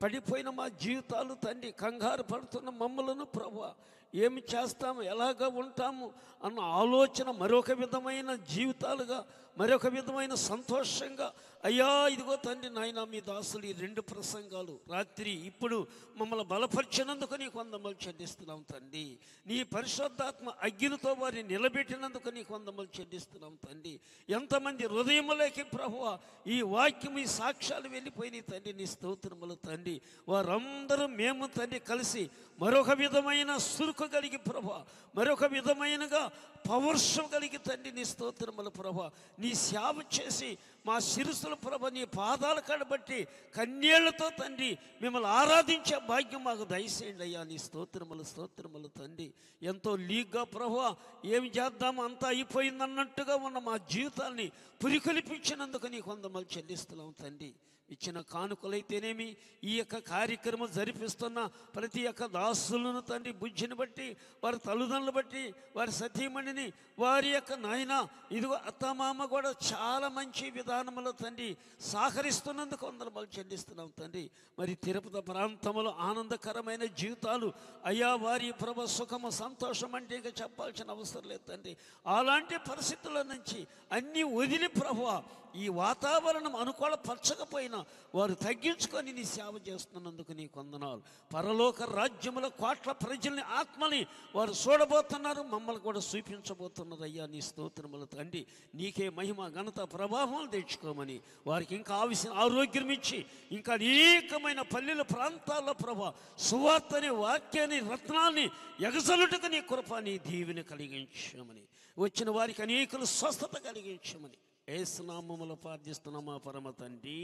పడిపోయిన మా జీవితాలు తండ్రి, కంగారు పడుతున్న మమ్మలను ప్రభువా ఏమి చేస్తాము, ఎలాగ ఉంటాము అన్న ఆలోచన మరొక విధమైన జీవితాలుగా మరొక విధమైన సంతోషంగా అయ్యా ఇదిగో తండ్రి నాయన మీ దాసులు ఈ 2 ప్రసంగాలు రాత్రి ఇప్పుడు మమ్మల్ని బలపరిచినందుకు నీకు వందములు చెల్లిస్తున్నాం తండ్రి. నీ పరిశుద్ధాత్మ అగ్నితో వారిని నిలబెట్టినందుకు నీకు వందములు చెల్లిస్తున్నాం తండ్రి. ఎంతమంది హృదయములకి ప్రభువా ఈ వాక్యం ఈ సాక్ష్యాలు వెళ్ళిపోయినాయి తండ్రి, నీ స్తోత్రములు తండ్రి. వారందరూ మేము తండ్రి కలిసి మరొక విధమైన సురుకు కలిగి ప్రభా, మరొక విధమైనగా పౌరుషం కలిగి తండ్రి నీ స్తోత్రములు ప్రభా, నీ సేవ చేసి మా శిరస్సుల ప్రభ నీ పాదాల కడబట్టి కన్యళ్లతో తండ్రి మిమ్మల్ని ఆరాధించే భాగ్యం మాకు దయచేయండి అయ్యా. నీ స్తోత్రములు తండ్రి. ఎంతో లీగ్గా ప్రభా ఏం చేద్దాము అంతా అయిపోయిందన్నట్టుగా ఉన్న మా జీవితాన్ని పురికొలిపించినందుకు నీకు వందములు చెల్లిస్తున్నాం తండ్రి. ఇచ్చిన కానుకలైతేనేమి, ఈ యొక్క కార్యక్రమం జరిపిస్తున్న ప్రతి ఒక్క దాసులను తండ్రి బుద్ధిని బట్టి, వారి తల్లిదండ్రులు బట్టి, వారి సతీమణిని, వారి యొక్క నాయన ఇదిగో అత్తమామ కూడా చాలా మంచి విధానంలో తండ్రి సహకరిస్తున్నందుకు వందనములు చెల్లిస్తున్నాం తండ్రి. మరి తిరుపతి ప్రాంతంలో ఆనందకరమైన జీవితాలు అయ్యా, వారి ప్రభ సుఖము సంతోషం అంటే ఇంకా చెప్పాల్సిన అవసరం లేదు తండ్రి. అలాంటి పరిస్థితుల నుంచి అన్నీ వదిలి ప్రభువా ఈ వాతావరణం అనుకూలపరచకపోయినా వారు తగ్గించుకొని నీ సేవ చేస్తున్నందుకు నీకు వందనాలు. పరలోక రాజ్యముల కోట్ల ప్రజల్ని ఆత్మని వారు చూడబోతున్నారు, మమ్మల్ని కూడా చూపించబోతున్నారు అయ్యా. నీ స్తోత్రములు తండ్రి. నీకే మహిమ ఘనత ప్రభావం తెచ్చుకోమని వారికి ఇంకా ఆవిసిన ఆరోగ్యం ఇచ్చి ఇంకా అనేకమైన పల్లెల ప్రాంతాల్లో ప్రభా సువార్తని వాక్యాన్ని రత్నాన్ని ఎగసలుటకు నీ కృప నీ దీవెని కలిగించమని, వచ్చిన వారికి అనేకులు స్వస్థత కలిగించమని యేసు నామములో ప్రార్థిస్తున్నామా పరమ తండ్రి,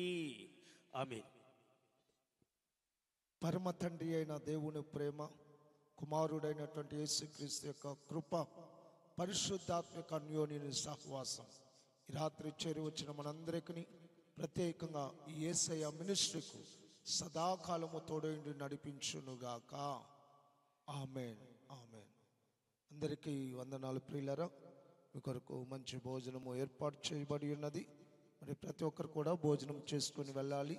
ఆమేన్. పరమ తండ్రి అయిన దేవుని ప్రేమ, కుమారుడైనటువంటి యేసుక్రీస్తు యొక్క కృప, పరిశుద్ధాత్మక అన్యోన్య సహవాసం ఈ రాత్రి చేరి వచ్చిన మనందరికీ, ప్రత్యేకంగా ఈ యేసయ్య మినిస్ట్రీకు సదాకాలము తోడైండి నడిపించునుగాక. ఆమేన్, ఆమేన్. అందరికీ వందనాలు ప్రియులారా. మీ కొరకు మంచి భోజనము ఏర్పాటు చేయబడి ఉన్నది. మరి ప్రతి ఒక్కరు కూడా భోజనం చేసుకొని వెళ్ళాలి.